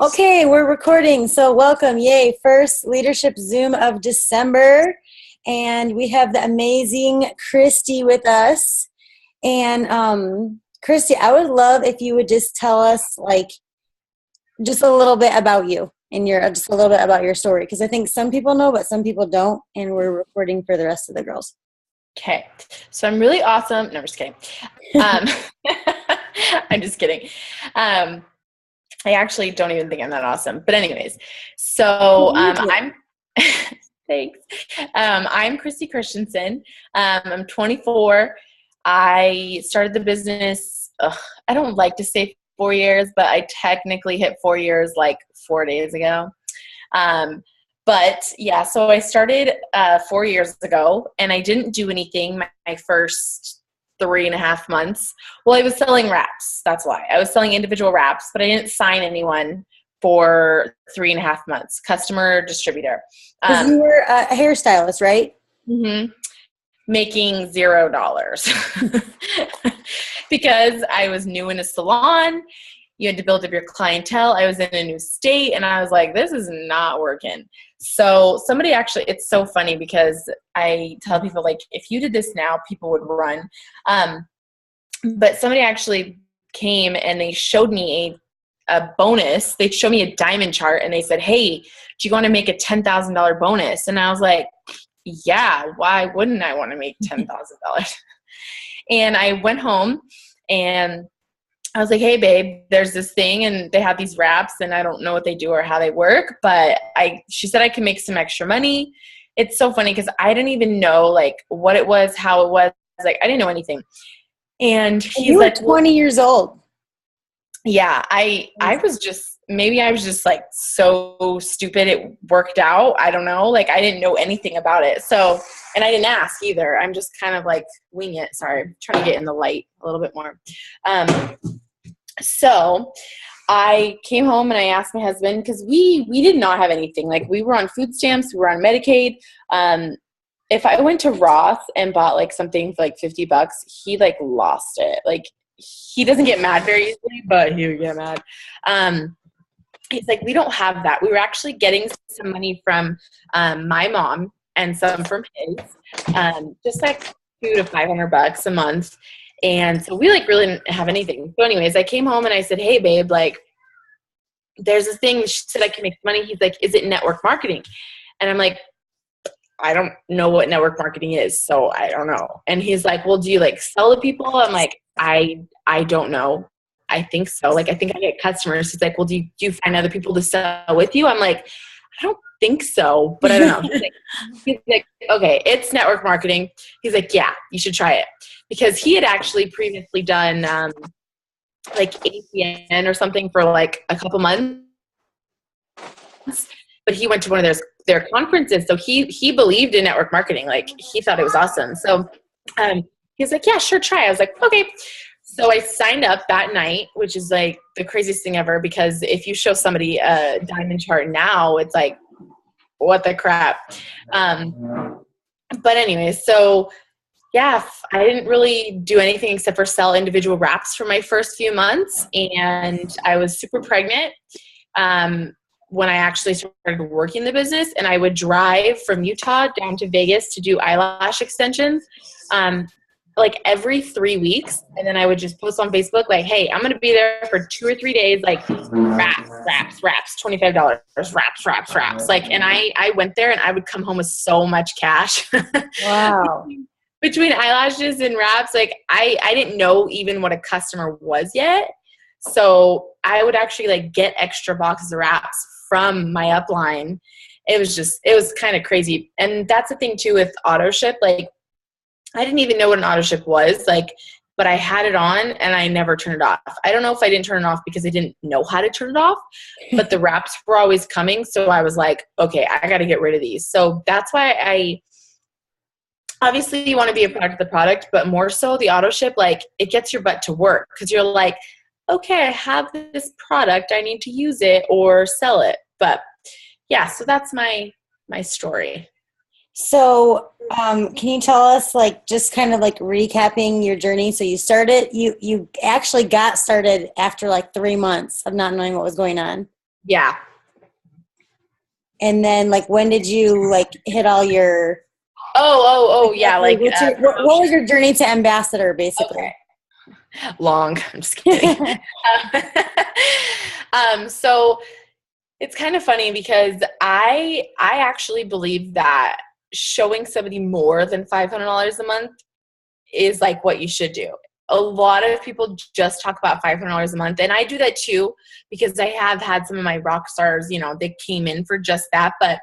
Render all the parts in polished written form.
Okay, we're recording, so welcome. Yay, first leadership Zoom of December. And we have the amazing Christy with us. And Christy, I would love if you would just tell us just a little bit about you and just a little bit about your story, because I think some people know, but some people don't, and we're recording for the rest of the girls. Okay, so I'm really awesome. No, I'm just kidding. I'm just kidding. I actually don't even think I'm that awesome. But anyways, so I'm thanks. I'm Christy Christensen. I'm 24. I started the business. I don't like to say 4 years, but I technically hit 4 years like 4 days ago. But yeah, so I started 4 years ago, and I didn't do anything my first 3.5 months. Well, I was selling wraps. That's why. I was selling individual wraps, but I didn't sign anyone for 3.5 months. Customer, distributor. Because you were a hairstylist, right? Mm-hmm. Making $0 because I was new in a salon. You had to build up your clientele. I was in a new state, and I was like, this is not working. So somebody actually, it's so funny because I tell people, like, if you did this now, people would run. But somebody actually came and they showed me a bonus. They showed me a diamond chart, and they said, hey, do you want to make a $10,000 bonus? And I was like, yeah, why wouldn't I want to make $10,000? And I went home and I was like, hey babe, there's this thing and they have these wraps and I don't know what they do or how they work, but she said I can make some extra money. It's so funny because I didn't even know like what it was, how it was. Like, I didn't know anything. And he's you were like, 20 years old. Yeah, I was just like so stupid it worked out. I don't know. Like, I didn't know anything about it. So, and I didn't ask either. I'm just kind of like wing it. Sorry, I'm trying to get in the light a little bit more. So I came home and I asked my husband, because we did not have anything. Like, we were on food stamps, we were on Medicaid. If I went to Ross and bought like something for like $50, he like lost it. Like, he doesn't get mad very easily, but he would get mad. He's like, we don't have that. We were actually getting some money from my mom and some from his, just like $200 to $500 a month. And so we like really didn't have anything. So anyways, I came home and I said, hey babe, like, there's this thing. She said I can make money. He's like, is it network marketing? And I'm like, I don't know what network marketing is, so I don't know. And he's like, well, do you like sell to people? I'm like, I don't know. I think so. Like, I think I get customers. He's like, well, do you find other people to sell with you? I'm like, I don't think so, but I don't know. He's like, okay, it's network marketing. He's like, yeah, you should try it. Because he had actually previously done like APN or something for like a couple months. But he went to one of their conferences. So he believed in network marketing. Like, he thought it was awesome. So he's like, yeah, sure, try. I was like, okay. So I signed up that night, which is like the craziest thing ever, because if you show somebody a diamond chart now, it's like, what the crap. But anyway, so yeah, I didn't really do anything except for sell individual wraps for my first few months. And I was super pregnant when I actually started working the business, and I would drive from Utah down to Vegas to do eyelash extensions like every 3 weeks. And then I would just post on Facebook like, hey, I'm going to be there for 2 or 3 days, like wraps, $25, wraps. Like, and I went there and I would come home with so much cash. Wow. Between eyelashes and wraps, like I didn't know even what a customer was yet. So I would actually like get extra boxes of wraps from my upline. It was kind of crazy. And that's the thing too with auto ship. Like, I didn't even know what an auto ship was, like, but I had it on and I never turned it off. I don't know if I didn't turn it off because I didn't know how to turn it off, but the wraps were always coming. So I was like, okay, I got to get rid of these. So that's why obviously you want to be a product of the product, but more so the auto ship, like, it gets your butt to work because you're like, okay, I have this product, I need to use it or sell it. But yeah, so that's my story. So can you tell us, like, just kind of like recapping your journey? So you started, you actually got started after like 3 months of not knowing what was going on. Yeah. And then like, when did you like hit all your, Yeah. Like, what was your journey to ambassador basically? okay. Long. I'm just kidding. So it's kind of funny because I actually believe that showing somebody more than $500 a month is like what you should do. A lot of people just talk about $500 a month, and I do that too because I have had some of my rock stars, you know, they came in for just that. But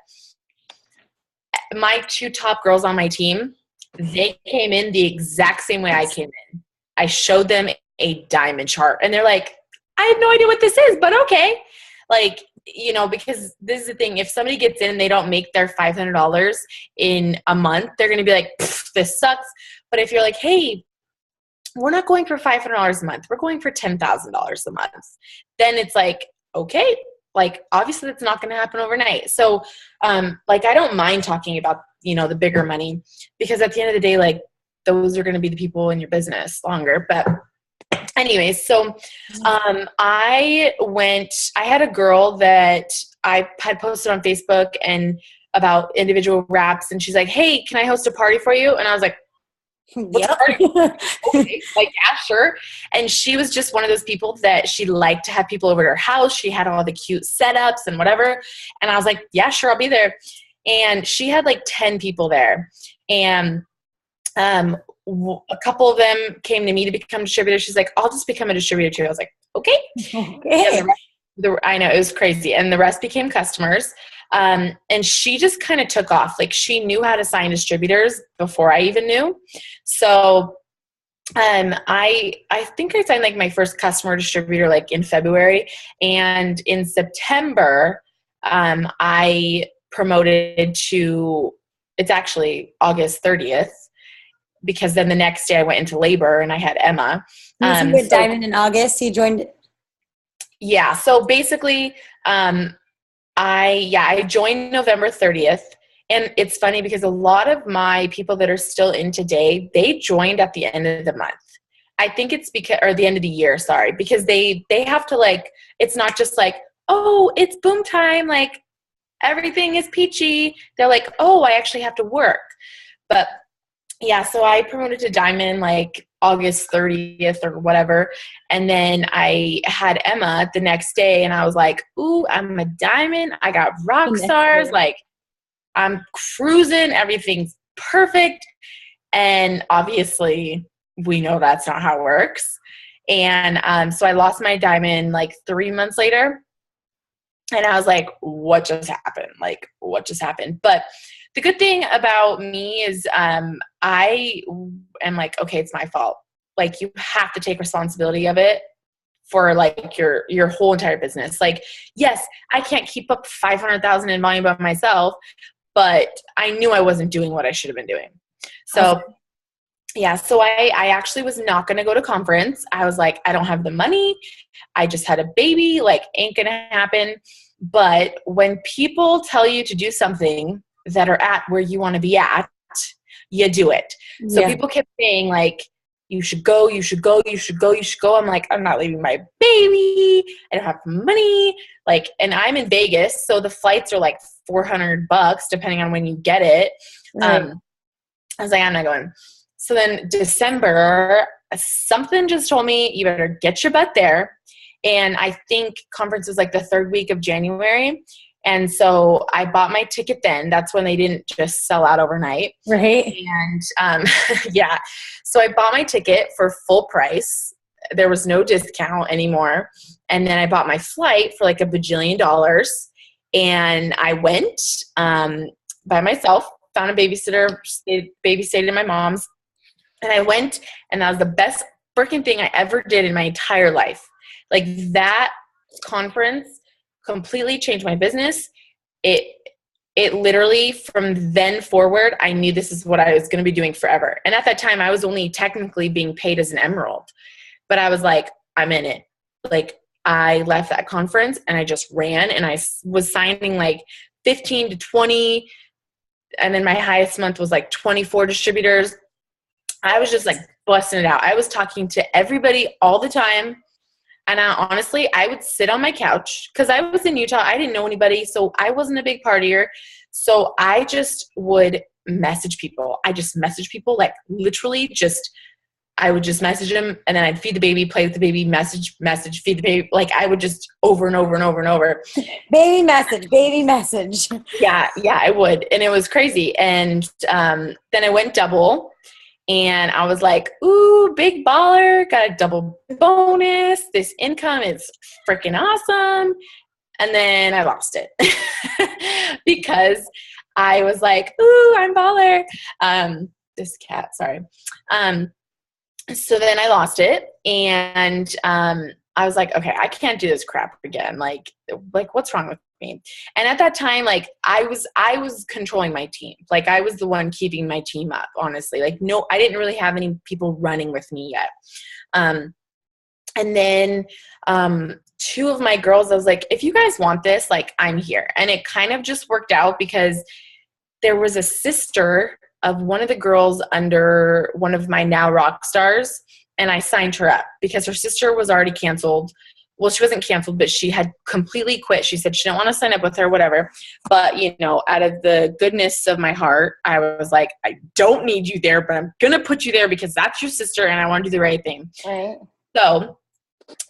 my two top girls on my team, they came in the exact same way I came in. I showed them a diamond chart, and they're like, I have no idea what this is, but okay. Like, you know, because this is the thing. If somebody gets in and they don't make their $500 in a month, they're going to be like, this sucks. But if you're like, hey, we're not going for $500 a month, we're going for $10,000 a month, then it's like, okay, like obviously that's not going to happen overnight. So like I don't mind talking about, you know, the bigger money, because at the end of the day, like those are going to be the people in your business longer. But anyways, so I had a girl that I had posted on Facebook and about individual wraps, and she's like, hey, can I host a party for you? And I was like, what's a party? Okay. Like, yeah, sure. And she was just one of those people that she liked to have people over to her house. She had all the cute setups and whatever. And I was like, yeah, sure, I'll be there. And she had like 10 people there. And a couple of them came to me to become distributors. She's like, I'll just become a distributor too. I was like, okay. Okay. I know, it was crazy. And the rest became customers. And she just kind of took off. Like she knew how to sign distributors before I even knew. So I think I signed like my first customer distributor like in February. And in September, I promoted to, it's actually August 30th. Because then the next day I went into labor and I had Emma. You went diamond in August. You joined. Yeah. So basically, I joined November 30th. And it's funny because a lot of my people that are still in today, they joined at the end of the month. I think it's or the end of the year, sorry, because they have to like, it's not just like, oh, it's boom time. Like everything is peachy. They're like, oh, I actually have to work. But yeah, so I promoted to diamond like August 30th or whatever. And then I had Emma the next day and I was like, ooh, I'm a diamond. I got rock stars. Like I'm cruising. Everything's perfect. And obviously we know that's not how it works. And so I lost my diamond like 3 months later. And I was like, what just happened? Like, what just happened? But the good thing about me is I am like, okay, it's my fault. Like you have to take responsibility of it for like your whole entire business. Like, yes, I can't keep up 500,000 in volume by myself, but I knew I wasn't doing what I should have been doing. So yeah, so I actually was not going to go to conference. I was like, I don't have the money. I just had a baby, like ain't going to happen. But when people tell you to do something that are at where you want to be at, you do it. So people kept saying like, you should go, you should go, you should go, you should go. I'm like, I'm not leaving my baby. I don't have money. Like, and I'm in Vegas. So the flights are like $400 depending on when you get it. Right. I was like, I'm not going. So then December, something just told me you better get your butt there. And I think conference was like the third week of January. And so I bought my ticket then. That's when they didn't just sell out overnight. Right. And yeah, so I bought my ticket for full price. There was no discount anymore. And then I bought my flight for like $1 bajillion. And I went by myself, found a babysitter, babysitted at my mom's. And I went, and that was the best freaking thing I ever did in my entire life. Like that conference completely changed my business. It literally, from then forward, I knew this is what I was going to be doing forever. And at that time, I was only technically being paid as an emerald. But I was like, I'm in it. Like I left that conference and I just ran, and I was signing like 15 to 20. And then my highest month was like 24 distributors. I was just like busting it out. I was talking to everybody all the time. And honestly, I would sit on my couch because I was in Utah. I didn't know anybody, so I wasn't a big partier. So I just would message people. I just message people, like literally just, I would just message them, and then I'd feed the baby, play with the baby, message, feed the baby. Like I would just over and over and over and over. Baby message, baby message. Yeah, I would. And it was crazy. And then I went double, and I was like, ooh, big baller, got a double bonus. This income is freaking awesome. And then I lost it because I was like, ooh, I'm baller. This cat, sorry. So then I lost it, and I was like, okay, I can't do this crap again. Like what's wrong with me? And at that time, like I was controlling my team. Like I was the one keeping my team up, honestly. Like no, I didn't really have any people running with me yet. And then two of my girls, I was like, if you guys want this, like I'm here. And it kind of just worked out because there was a sister of one of the girls under one of my now rock stars, and I signed her up because her sister was already canceled. Well, she wasn't canceled, but she had completely quit. She said she didn't want to sign up with her, whatever. But, out of the goodness of my heart, I was like, I don't need you there, but I'm going to put you there because that's your sister and I want to do the right thing. Right. So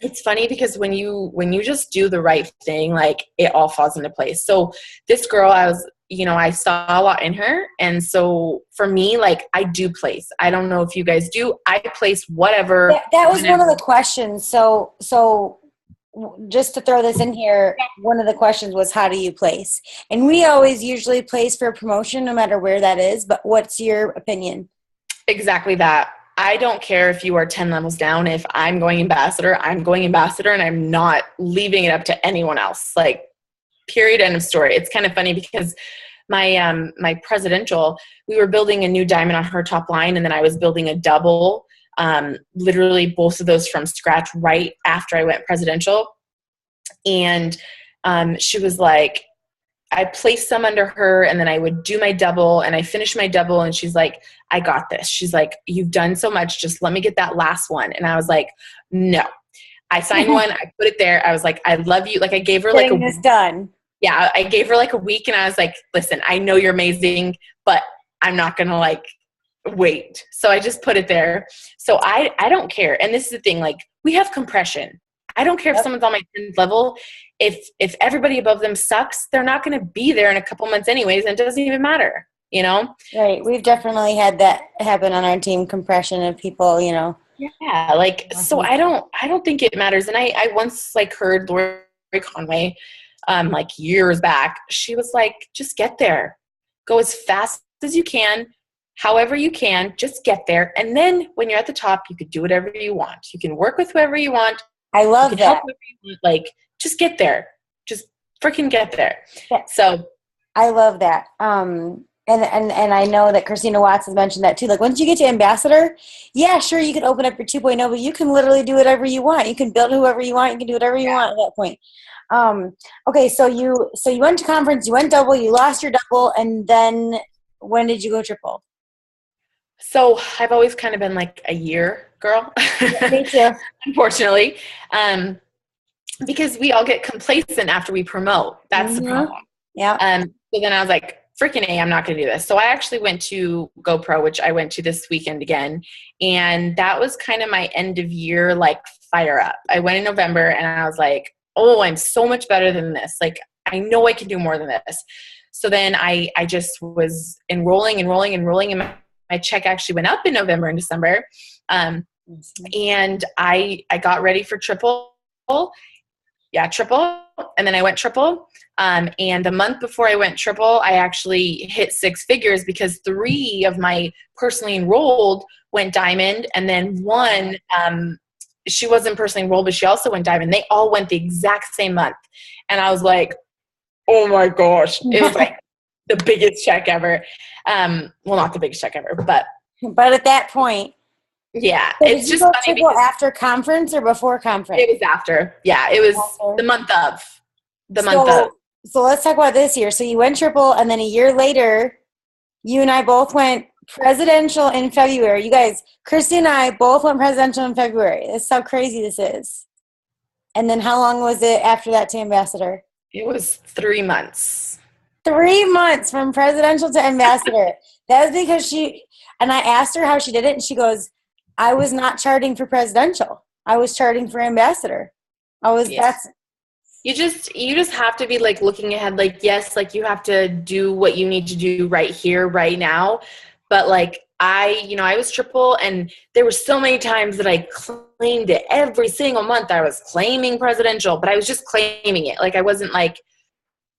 it's funny because when you just do the right thing, like it all falls into place. So this girl, I saw a lot in her. And so for me, like I do place. I don't know if you guys do. I place whatever. That was one of the questions. So just to throw this in here, one of the questions was, how do you place? And we always usually place for a promotion no matter where that is. But what's your opinion? Exactly that. I don't care if you are 10 levels down. If I'm going ambassador, I'm going ambassador, and I'm not leaving it up to anyone else. Like, period, end of story. It's kind of funny because my presidential, we were building a new diamond on her top line, and then I was building a double, literally both of those from scratch right after I went presidential. And she was like, I placed some under her, and then I would do my double, and I finished my double, and she's like, I got this. She's like, you've done so much. Just let me get that last one. And I was like, no. I signed one. I put it there. I was like, I love you. Like I gave her Getting this done. Yeah, I gave her like a week, and I was like, listen, I know you're amazing, but I'm not going to like wait. So I just put it there. So I don't care. And this is the thing, like we have compression. I don't care if someone's on my 10th level. If everybody above them sucks, they're not going to be there in a couple months anyways, and it doesn't even matter, Right. We've definitely had that happen on our team, compression of people, Yeah, like so I don't think it matters. And I once like heard Lori Conway like years back. She was like, just get there. Go as fast as you can, however you can, just get there. And then when you're at the top, you could do whatever you want. You can work with whoever you want. I love that. Like, just get there. Just freaking get there. Yeah. So I love that. And I know that Christina Watts has mentioned that too. Like once you get to ambassador, yeah, sure, you can open up your 2.0, but you can literally do whatever you want. You can build whoever you want. You can do whatever you want at that point. Okay, so you went to conference, you went double, you lost your double, and then when did you go triple? So I've always kind of been like a year girl. Me too. Unfortunately. Because we all get complacent after we promote. That's the problem. Yeah. So then I was like, freaking A, I'm not going to do this. So I actually went to GoPro, which I went to this weekend again. And that was kind of my end of year, like fire up. I went in November and I was like, oh, I'm so much better than this. Like, I know I can do more than this. So then I just was enrolling. And my check actually went up in November and December. And I got ready for triple. Yeah, triple. And then I went triple. And the month before I went triple, I actually hit 6 figures because 3 of my personally enrolled went diamond. And then one, she wasn't personally enrolled, but she also went diamond. They all went the exact same month. And I was like, oh my gosh. It was like the biggest check ever. Well, not the biggest check ever, but at that point. Yeah, So it's just funny because after conference or before conference? It was after. Yeah, it was the month of. So let's talk about this year. So you went triple, and then a year later, you and I both went presidential in February. You guys, Christy and I both went presidential in February. That's how crazy this is. And then how long was it after that to ambassador? It was 3 months. 3 months from presidential to ambassador. That was because and I asked her how she did it, and she goes, I was not charting for presidential. I was charting for ambassador. That's. You just have to be like looking ahead, like, yes, like you have to do what you need to do right here, right now. But like I was triple, and there were so many times that I claimed it every single month. I was claiming presidential, but I was just claiming it. Like I wasn't like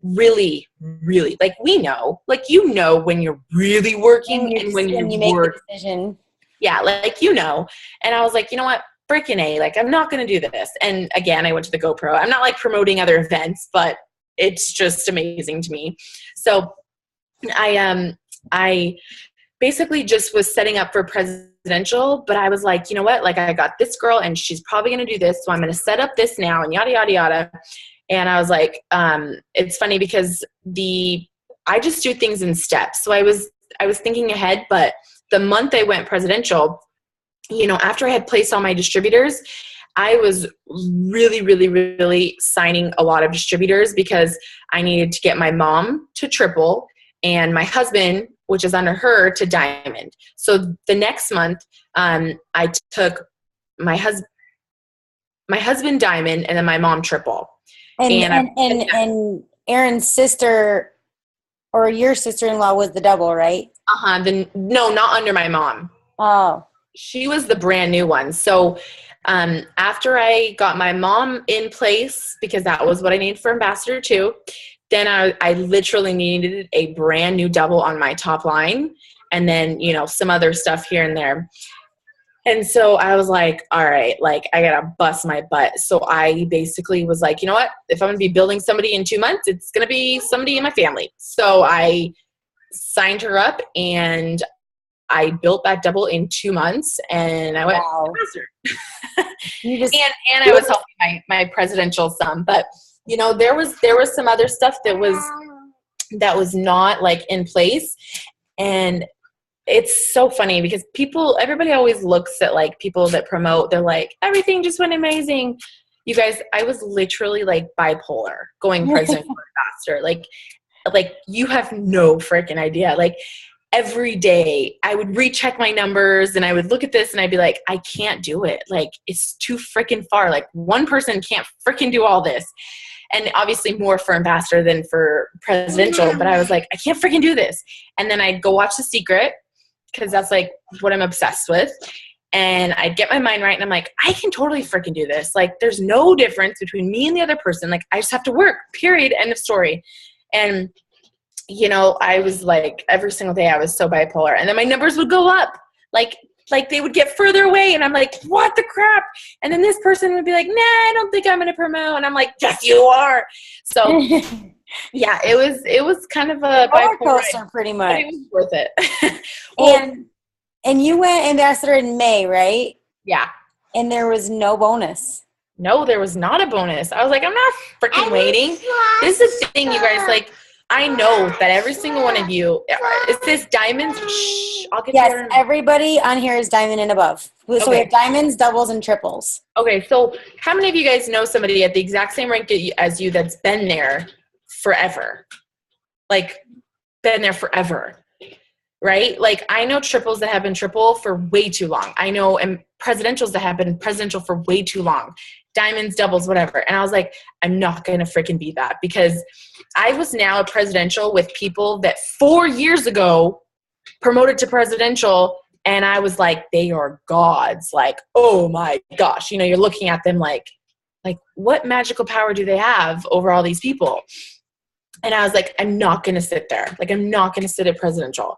really, really, like we know, like when you're really working and when you make the decision. Yeah, like And I was like, you know what? Freaking A, like I'm not going to do this. And again, I went to the GoPro. I'm not like promoting other events, but it's just amazing to me. So I basically just was setting up for presidential, but I was like, you know what? Like I got this girl and she's probably going to do this. So I'm going to set up this now and yada, yada, yada. And I was like, it's funny because I just do things in steps. So I was thinking ahead, but the month I went presidential, after I had placed all my distributors, I was really, really, really signing a lot of distributors because I needed to get my mom to triple and my husband, which is under her, to diamond. So the next month, I took my husband diamond and then my mom triple. And Aaron's sister or your sister-in-law was the double, right? No, not under my mom. Oh. She was the brand new one. So after I got my mom in place, because that was what I needed for ambassador too, then I literally needed a brand new double on my top line. And then, some other stuff here and there. And so I was like, all right, like I got to bust my butt. So I basically was like, you know what? If I'm going to be building somebody in 2 months, it's going to be somebody in my family. So I signed her up and I built that double in 2 months, and I went faster. and I was helping my presidential some, but there was some other stuff that was not like in place. And it's so funny because everybody always looks at like people that promote, they're like, everything just went amazing. You guys, I was literally like bipolar going presidential faster. Like you have no freaking idea. Like every day I would recheck my numbers and I would look at this and I'd be like, I can't do it. Like it's too freaking far. Like one person can't freaking do all this. And obviously more for ambassador than for presidential. But I was like, I can't freaking do this. And then I'd go watch The Secret because that's like what I'm obsessed with. And I'd get my mind right and I'm like, I can totally freaking do this. Like there's no difference between me and the other person. Like I just have to work, period, end of story. And I was like, every single day I was so bipolar. And then my numbers would go up. Like they would get further away. And I'm like, what the crap? And then this person would be like, nah, I don't think I'm going to promote. And I'm like, yes, you are. So, yeah, it was kind of a roller coaster pretty much. But it was worth it. And you went ambassador in May, right? Yeah. And there was no bonus. No, there was not a bonus. I was like, I'm not freaking waiting. This is the thing, you guys, like, I know that every single one of you, is this diamonds? Shh, I'll get yes, everybody on here is diamond and above. So we have diamonds, doubles, and triples. Okay, so how many of you guys know somebody at the exact same rank as you that's been there forever? Like, been there forever, right? Like, I know triples that have been triple for way too long. I know presidentials that have been presidential for way too long. Diamonds, doubles, whatever. And I was like, I'm not going to freaking beat that because I was now a presidential with people that 4 years ago promoted to presidential. And I was like, they are gods. Like, oh my gosh. You're looking at them like what magical power do they have over all these people? And I was like, I'm not going to sit there. Like, I'm not going to sit at presidential.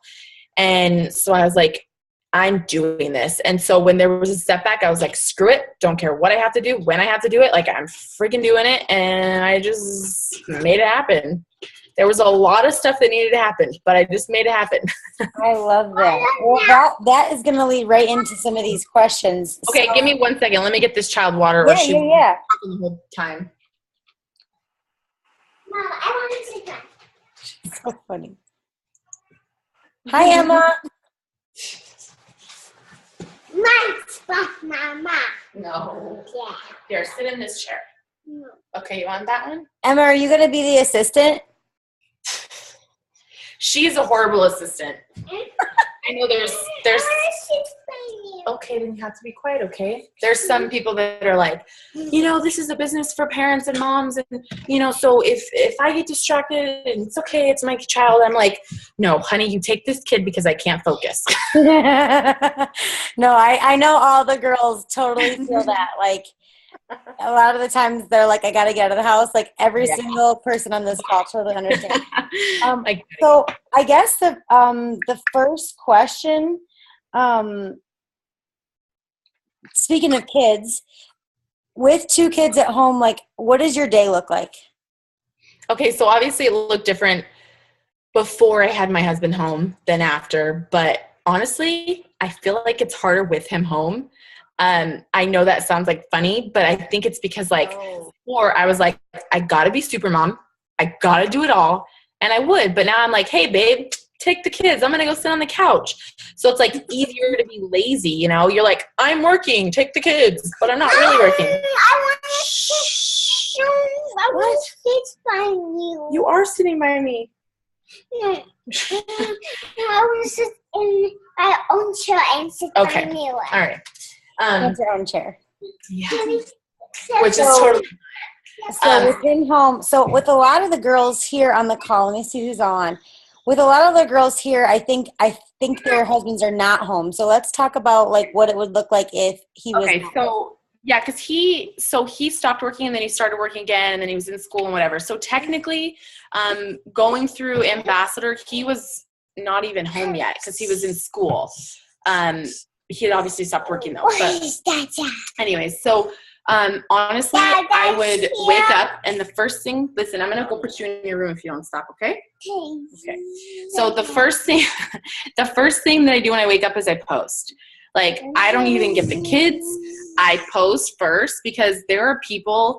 And so I was like, I'm doing this. And so when there was a setback, I was like, screw it. Don't care what I have to do, when I have to do it. Like, I'm freaking doing it. And I just made it happen. There was a lot of stuff that needed to happen, but I just made it happen. I love that. Well, that is going to lead right into some of these questions. Okay, give me 1 second. Let me get this child water. Yeah, or she yeah. The whole time. Mom, I want to sit down. So funny. Hi, Emma. My spot, Mama. No. Yeah. Here, sit in this chair. Okay, you want that one? Emma, are you going to be the assistant? She's a horrible assistant. I know there's okay, then you have to be quiet, okay? There's some people that are like, this is a business for parents and moms, and so if I get distracted and it's okay, it's my child. I'm like, no, honey, you take this kid because I can't focus. No, I know all the girls totally feel that. Like a lot of the times they're like, I got to get out of the house. Like every single person on this call totally understands. So I guess the first question, speaking of kids, with 2 kids at home, like what does your day look like? Okay, so obviously it looked different before I had my husband home than after, but honestly, I feel like it's harder with him home. I know that sounds like funny, but I think it's because before I was like, I gotta be super mom. I gotta do it all. And I would, but now I'm like, hey babe, take the kids. I'm going to go sit on the couch. So it's like easier to be lazy. You're like, I'm working, take the kids, but I'm not really working. I want to sit by you. You are sitting by me. No. I want to sit in my own chair and sit by you. All right. That's your own chair. Yeah. Which is totally. So within home, so with a lot of the girls here on the call, let me see who's on. With a lot of the girls here, I think their husbands are not home. So let's talk about like what it would look like if he was. Okay, so yeah, because he stopped working and then he started working again and then he was in school and whatever. So technically, going through Ambassador, he was not even home yet because he was in school. He had obviously stopped working though. But anyways, so. Honestly, I would wake up and the first thing, listen, I'm going to go put you in your room if you don't stop. Okay. Okay. So the first thing that I do when I wake up is I post. Like, I don't even get the kids. I post first because there are people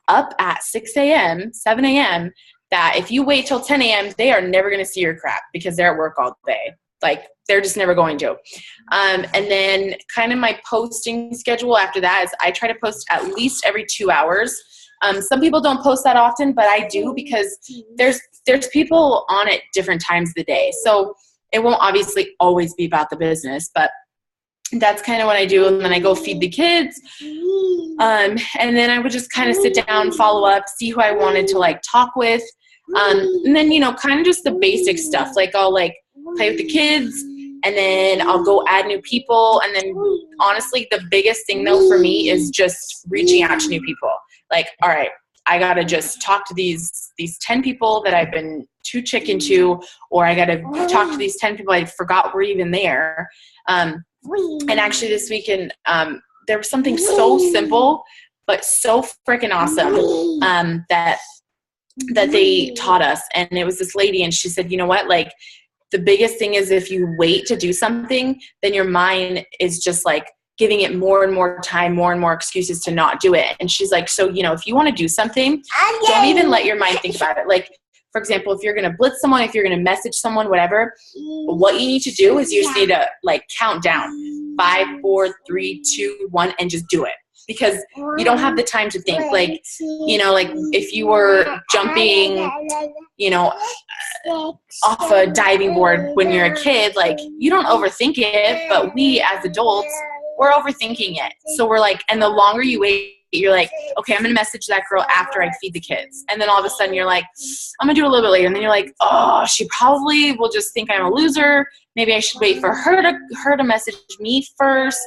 up at 6 a.m., 7 a.m. that if you wait till 10 a.m., they are never going to see your crap because they're at work all day. Like, they're just never going to. And then kind of my posting schedule after that is I try to post at least every 2 hours. Some people don't post that often, but I do because there's people on at different times of the day. So it won't obviously always be about the business, but that's kind of what I do. And then I go feed the kids. And then I would just kind of sit down, follow up, see who I wanted to like talk with. And then, kind of just the basic stuff. Like I'll like play with the kids and then I'll go add new people. And then honestly, the biggest thing though for me is just reaching out to new people. Like, all right, I got to just talk to these 10 people that I've been too chicken to, or I got to talk to these 10 people I forgot were even there. And actually this weekend, there was something so simple, but so freaking awesome, that they taught us. And it was this lady and she said, you know what, like the biggest thing is if you wait to do something, then your mind is just like giving it more and more time, more and more excuses to not do it. And she's like, so, if you want to do something, don't even let your mind think about it. Like, for example, if you're going to blitz someone, if you're going to message someone, whatever, what you need to do is you just need to like count down 5, 4, 3, 2, 1, and just do it. Because you don't have the time to think. Like, like if you were jumping, off a diving board when you're a kid, like you don't overthink it, but we as adults, we're overthinking it. So we're like, and the longer you wait, you're like, okay, I'm going to message that girl after I feed the kids. And then all of a sudden you're like, I'm going to do it a little bit later. And then you're like, oh, she probably will just think I'm a loser. Maybe I should wait for her to message me first.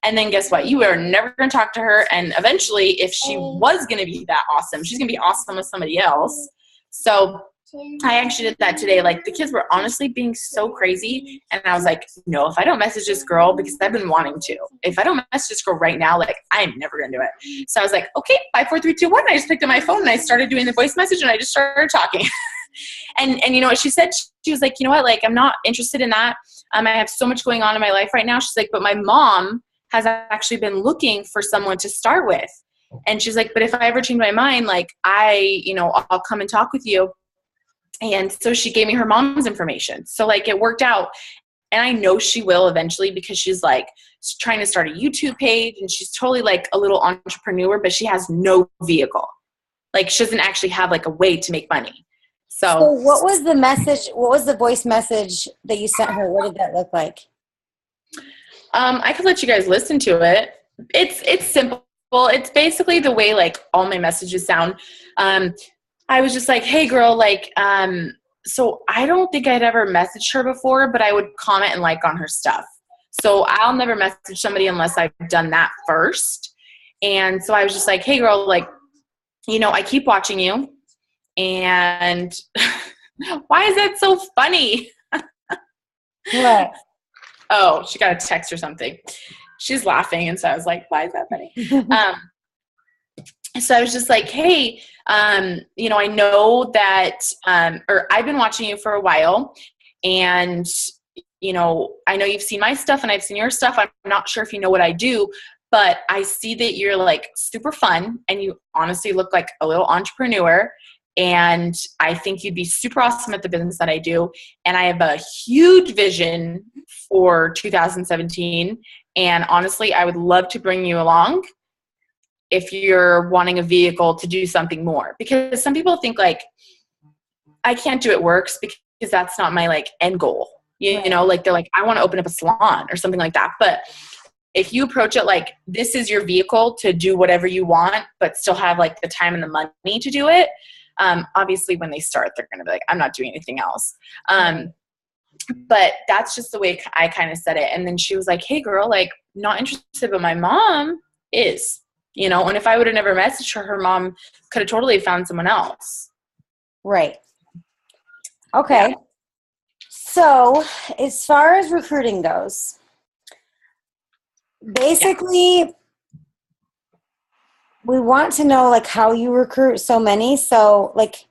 And then guess what? You are never going to talk to her. And eventually, if she was going to be that awesome, she's going to be awesome with somebody else. So I actually did that today. Like, the kids were honestly being so crazy. And I was like, no, if I don't message this girl, because I've been wanting to, if I don't message this girl right now, like, I'm never going to do it. So I was like, okay, 5, 4, 3, 2, 1. I just picked up my phone and I started doing the voice message and I just started talking. and you know what she said? She was like, you know what? Like, I'm not interested in that. I have so much going on in my life right now. She's like, but my mom has actually been looking for someone to start with. And she's like, but if I ever change my mind, like I'll come and talk with you. And so she gave me her mom's information. So like it worked out. And I know she will eventually because she's like trying to start a YouTube page and she's totally like a little entrepreneur, but she has no vehicle. Like she doesn't actually have like a way to make money. So what was the message? What was the voice message that you sent her? What did that look like? I could let you guys listen to it. It's simple. It's basically the way like all my messages sound. I was just like, hey girl, like, so I don't think I'd ever messaged her before, but I would comment and like on her stuff. So I'll never message somebody unless I've done that first. And so I was just like, hey girl, like, you know, I keep watching you. And why is that so funny? What? Oh, she got a text or something. She's laughing. And so I was like, why is that funny? So I was just like, hey, you know, I know that, or I've been watching you for a while and, you know, I know you've seen my stuff and I've seen your stuff. I'm not sure if you know what I do, but I see that you're like super fun and you honestly look like a little entrepreneur. And I think you'd be super awesome at the business that I do. And I have a huge vision for 2017. And honestly, I would love to bring you along if you're wanting a vehicle to do something more. Because some people think like, I can't do it works because that's not my like end goal. You know, like they're like, I want to open up a salon or something like that. But if you approach it like this is your vehicle to do whatever you want, but still have like the time and the money to do it, obviously when they start, they're going to be like, I'm not doing anything else. But that's just the way I kind of said it. And then she was like, hey girl, like not interested, but my mom is, you know, and if I would have never messaged her, her mom could have totally found someone else. Right. Okay. Yeah. So as far as recruiting goes, basically we want to know like how you recruit so many. So like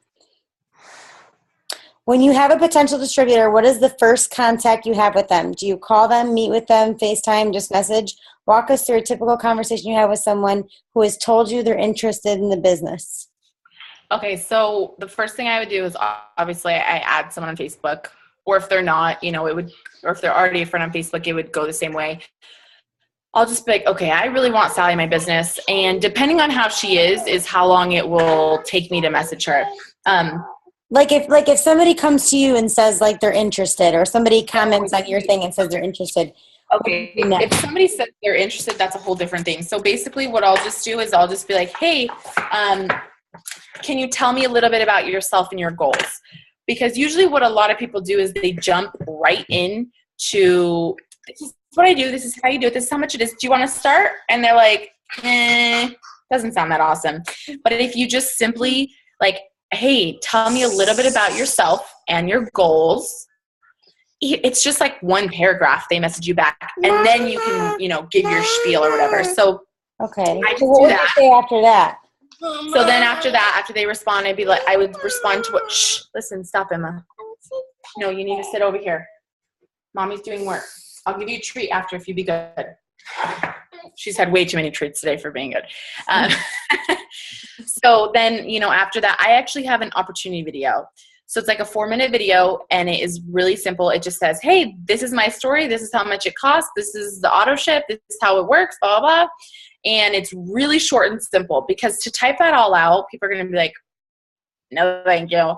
when you have a potential distributor, what is the first contact you have with them? Do you call them, meet with them, FaceTime, just message? Walk us through a typical conversation you have with someone who has told you they're interested in the business. Okay, so the first thing I would do is obviously I add someone on Facebook, or if they're not, you know, it would, or if they're already a friend on Facebook, it would go the same way. I'll just be like, okay, I really want Sally in my business. And depending on how she is how long it will take me to message her. Like if somebody comes to you and says like they're interested, or somebody comments on your thing and says they're interested. Okay, if somebody says they're interested, that's a whole different thing. So basically what I'll just do is I'll just be like, hey, can you tell me a little bit about yourself and your goals? Because usually what a lot of people do is they jump right in to, this is what I do, this is how you do it, this is how much it is, do you want to start? And they're like, doesn't sound that awesome. But if you just simply like, hey, tell me a little bit about yourself and your goals, it's just like one paragraph they message you back, and then you can, you know, give your spiel or whatever. So okay, so what would you say after that? So then after that, after they respond, I'd be like, I would respond to what, shh, listen, stop, Emma. No, you need to sit over here. Mommy's doing work. I'll give you a treat after if you be good. She's had way too many treats today for being good. So then, you know, after that, I actually have an opportunity video. So it's like a 4-minute video, and it is really simple. It just says, hey, this is my story. This is how much it costs. This is the auto ship. This is how it works, blah, blah, blah. And it's really short and simple, because to type that all out, people are going to be like, no, thank you.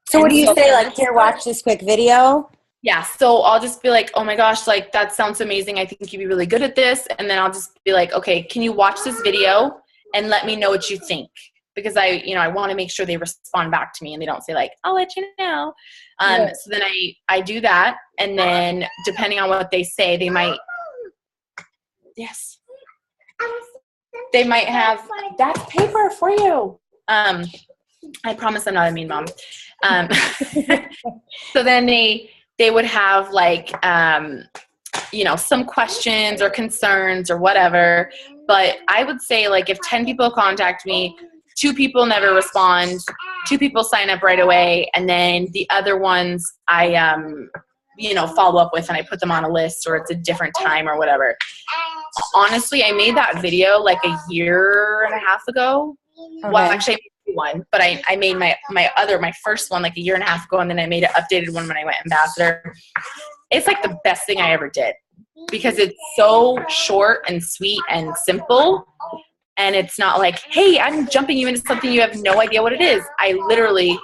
So what do you say? Like, here, watch this quick video? Yeah. So I'll just be like, oh my gosh, like that sounds amazing. I think you'd be really good at this. And then I'll just be like, okay, can you watch this video and let me know what you think? Because I want to make sure they respond back to me and they don't say like, I'll let you know. So then I do that. And then depending on what they say, they might, yes, they might have, that's paper for you. I promise I'm not a mean mom. So then they would have like, some questions or concerns or whatever. But I would say like if 10 people contact me, 2 people never respond, 2 people sign up right away, and then the other ones I follow up with, and I put them on a list, or it's a different time or whatever. Honestly, I made that video like a year and a half ago. Okay. Well, actually I made one, but I made my first one like a year and a half ago, and then I made an updated one when I went ambassador. it's like the best thing I ever did because it's so short and sweet and simple. And it's not like, hey, I'm jumping you into something you have no idea what it is. I literally,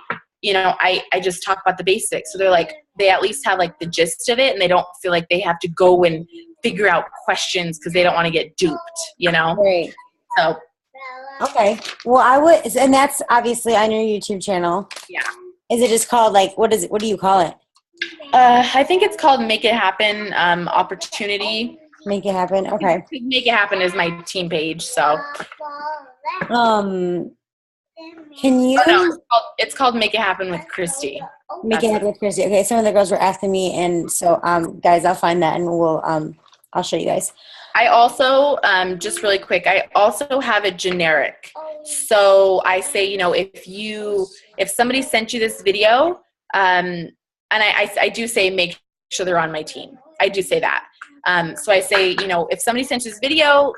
I just talk about the basics. So they're like, they at least have like the gist of it and they don't feel like they have to go and figure out questions because they don't want to get duped, Right. So. Okay. Well, and that's obviously on your YouTube channel. Yeah. Is it just called what is it? What do you call it? I think it's called Make It Happen Opportunity. Make It Happen. Okay. Make It Happen is my team page. So. Can you? Oh, no, it's called Make It Happen with Christy. Make It Happen with Christy. Okay. Some of the girls were asking me, and so guys, I'll find that and I'll show you guys. I also, just really quick, I also have a generic. So I say, if somebody sent you this video, and I do say make sure they're on my team. I do say that. So I say, if somebody sent you this video,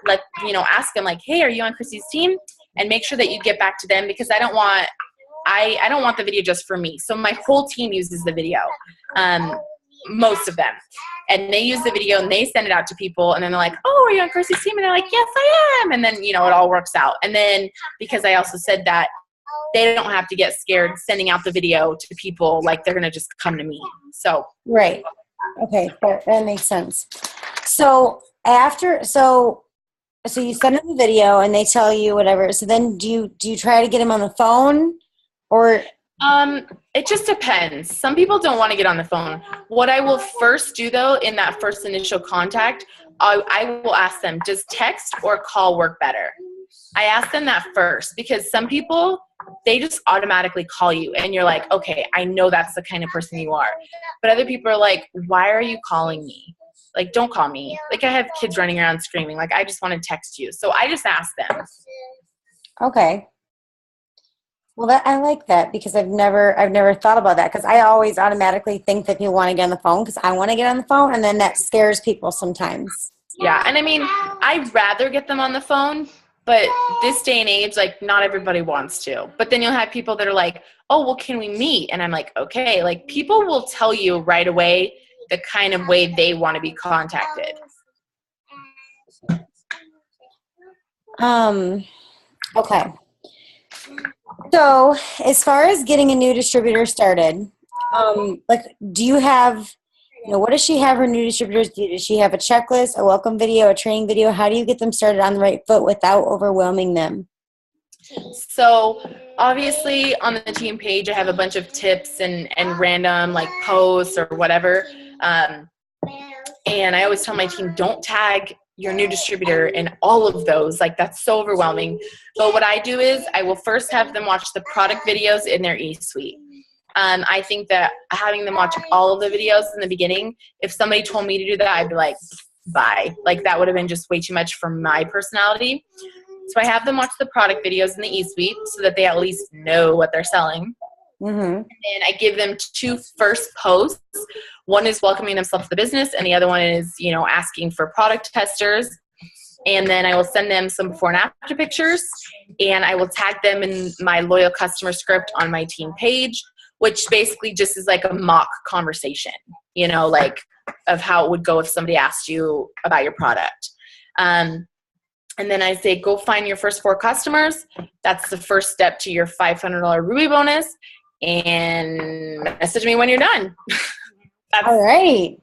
ask them like, hey, are you on Christy's team? And make sure that you get back to them because I don't want the video just for me. So my whole team uses the video, most of them. And they use the video and they send it out to people and then they're like, oh, are you on Christy's team? And they're like, yes, I am. And then, it all works out. And then because I also said that, they don't have to get scared sending out the video to people like they're going to just come to me. So. Right. Okay. That makes sense. So so you send them the video and they tell you whatever. So then do you try to get them on the phone or? It just depends. Some people don't want to get on the phone. What I will first do though, in that first initial contact, I will ask them, does text or call work better? I ask them that first because some people, they just automatically call you and you're like, okay, I know that's the kind of person you are. But other people are like, why are you calling me? Like, don't call me. Like I have kids running around screaming. Like I just want to text you. So I just ask them. Okay. Well, I like that because I've never thought about that because I always automatically think that people want to get on the phone because I want to get on the phone and then that scares people sometimes. Yeah, and I mean, I'd rather get them on the phone, but this day and age, like not everybody wants to. But then you'll have people that are like, oh, well, can we meet? And I'm like, okay, like people will tell you right away the kind of way they want to be contacted. Okay. So as far as getting a new distributor started, do you have, what does she have her new distributors do? Does she have a checklist, a welcome video, a training video? How do you get them started on the right foot without overwhelming them? So obviously on the team page, I have a bunch of tips and random like posts or whatever. And I always tell my team, don't tag your new distributor in all of those. Like that's so overwhelming. But what I do is I will first have them watch the product videos in their e-suite. I think that having them watch all of the videos in the beginning, if somebody told me to do that, I'd be like, bye. Like that would have been just way too much for my personality. So I have them watch the product videos in the e-suite so that they at least know what they're selling. Mm-hmm. And then I give them 2 first posts. One is welcoming themselves to the business, and the other one is, asking for product testers. And then I will send them some before and after pictures, and I will tag them in my loyal customer script on my team page, which basically just is like a mock conversation, like of how it would go if somebody asked you about your product. And then I say, go find your first 4 customers. That's the first step to your $500 Ruby bonus. And message me when you're done. All right.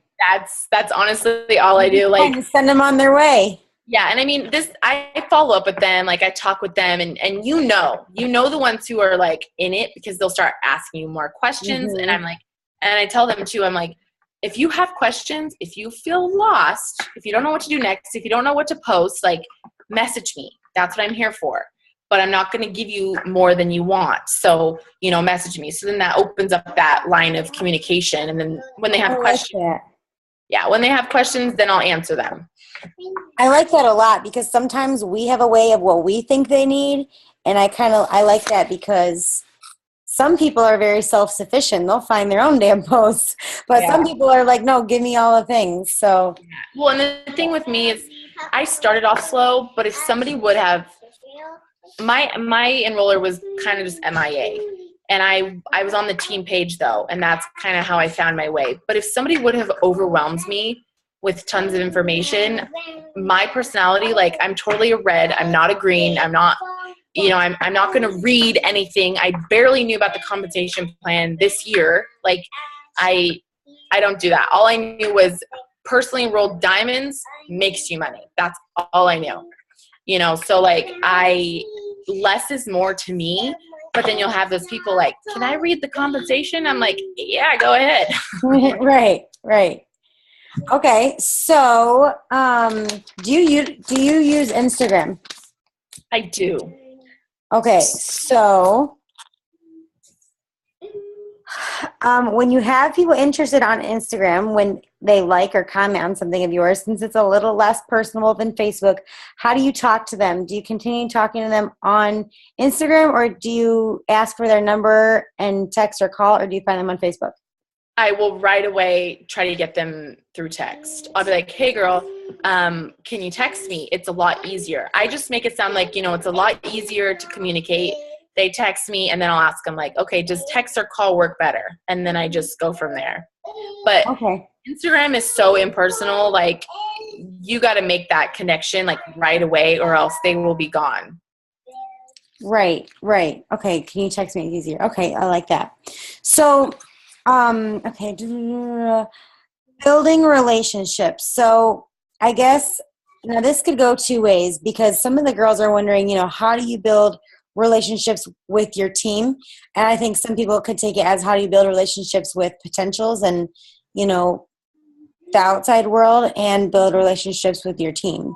That's honestly all I do. Like send them on their way. Yeah. And I mean, I follow up with them. Like I talk with them and the ones who are like in it because they'll start asking you more questions. Mm-hmm. And I'm like, and I tell them too, I'm like, if you have questions, if you feel lost, if you don't know what to do next, if you don't know what to post, like message me. That's what I'm here for. But I'm not going to give you more than you want. So, message me. So then that opens up that line of communication. And then when they have questions, when they have questions, then I'll answer them. I like that a lot because sometimes we have a way of what we think they need. And I like that because some people are very self-sufficient. They'll find their own damn posts. But some people are like, no, give me all the things. So, well, and the thing with me is I started off slow, but if somebody would have, my enroller was kind of just MIA. And I was on the team page though, and that's kind of how I found my way. But if somebody would have overwhelmed me with tons of information, my personality, like I'm totally a red. I'm not a green. I'm not, I'm not going to read anything. I barely knew about the compensation plan this year. Like I don't do that. All I knew was personally enrolled diamonds makes you money. That's all I knew. So like less is more to me. But then you'll have those people like, can I read the compensation? I'm like, yeah, go ahead. Right. Okay. So, do you use Instagram? I do. Okay. So, when you have people interested on Instagram, when they like or comment on something of yours, since it's a little less personal than Facebook, how do you talk to them? Do you continue talking to them on Instagram, or do you ask for their number and text or call, or do you find them on Facebook? I will right away try to get them through text. I'll be like, hey girl, can you text me? It's a lot easier. I just make it sound like, it's a lot easier to communicate. They text me and then I'll ask them like, okay, does text or call work better? And then I just go from there. But okay. Instagram is so impersonal. Like you got to make that connection like right away or else they will be gone. Right. Okay. Can you text me? It's easier. Okay. I like that. So, okay. Building relationships. So I guess now this could go two ways, because some of the girls are wondering, how do you build relationships with your team? And I think some people could take it as, how do you build relationships with potentials and, the outside world, and build relationships with your team?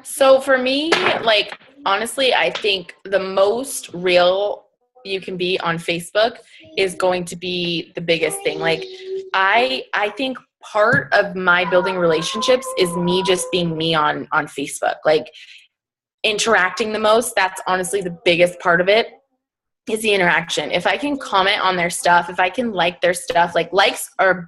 So for me, like, honestly, I think the most real you can be on Facebook is going to be the biggest thing. Like, I think part of my building relationships is me just being me on Facebook. Like, interacting the most, that's honestly the biggest part of it, is the interaction. If I can comment on their stuff, if I can like their stuff, like likes are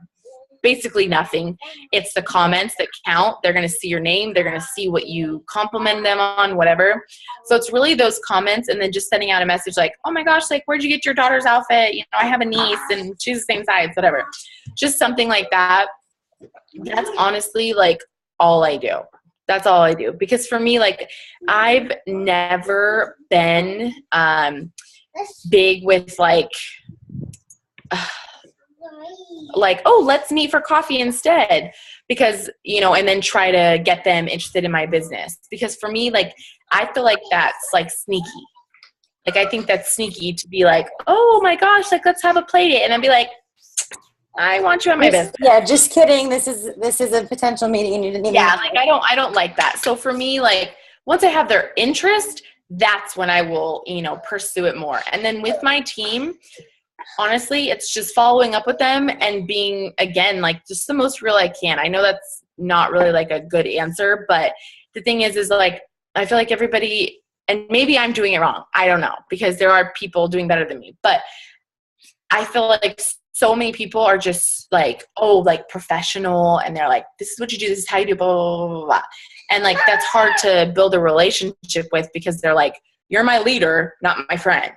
basically nothing. It's the comments that count. They're going to see your name. They're going to see what you compliment them on, whatever. So it's really those comments, and then just sending out a message like, oh my gosh, like, where'd you get your daughter's outfit? I have a niece and she's the same size, whatever. Just something like that. That's honestly like all I do. That's all I do. Because for me, like, I've never been big with like, oh, let's meet for coffee instead, because, and then try to get them interested in my business. Because for me, like, I feel like that's like sneaky. Like, I think that's sneaky to be like, oh my gosh, like, let's have a play date. And I'd be like, I want you on my business. Yeah, just kidding. This is a potential meeting and you didn't even. Yeah, like, I don't like that. So for me, like, once I have their interest, that's when I will, pursue it more. And then with my team, honestly, it's just following up with them and being, again, like, just the most real I can. I know that's not really like a good answer, but the thing is like, I feel like everybody, and maybe I'm doing it wrong, I don't know, because there are people doing better than me, but I feel like so many people are just like, oh, like, professional, and they're like, this is what you do, this is how you do, blah, blah, blah, blah. And like, that's hard to build a relationship with, because they're like, you're my leader, not my friend,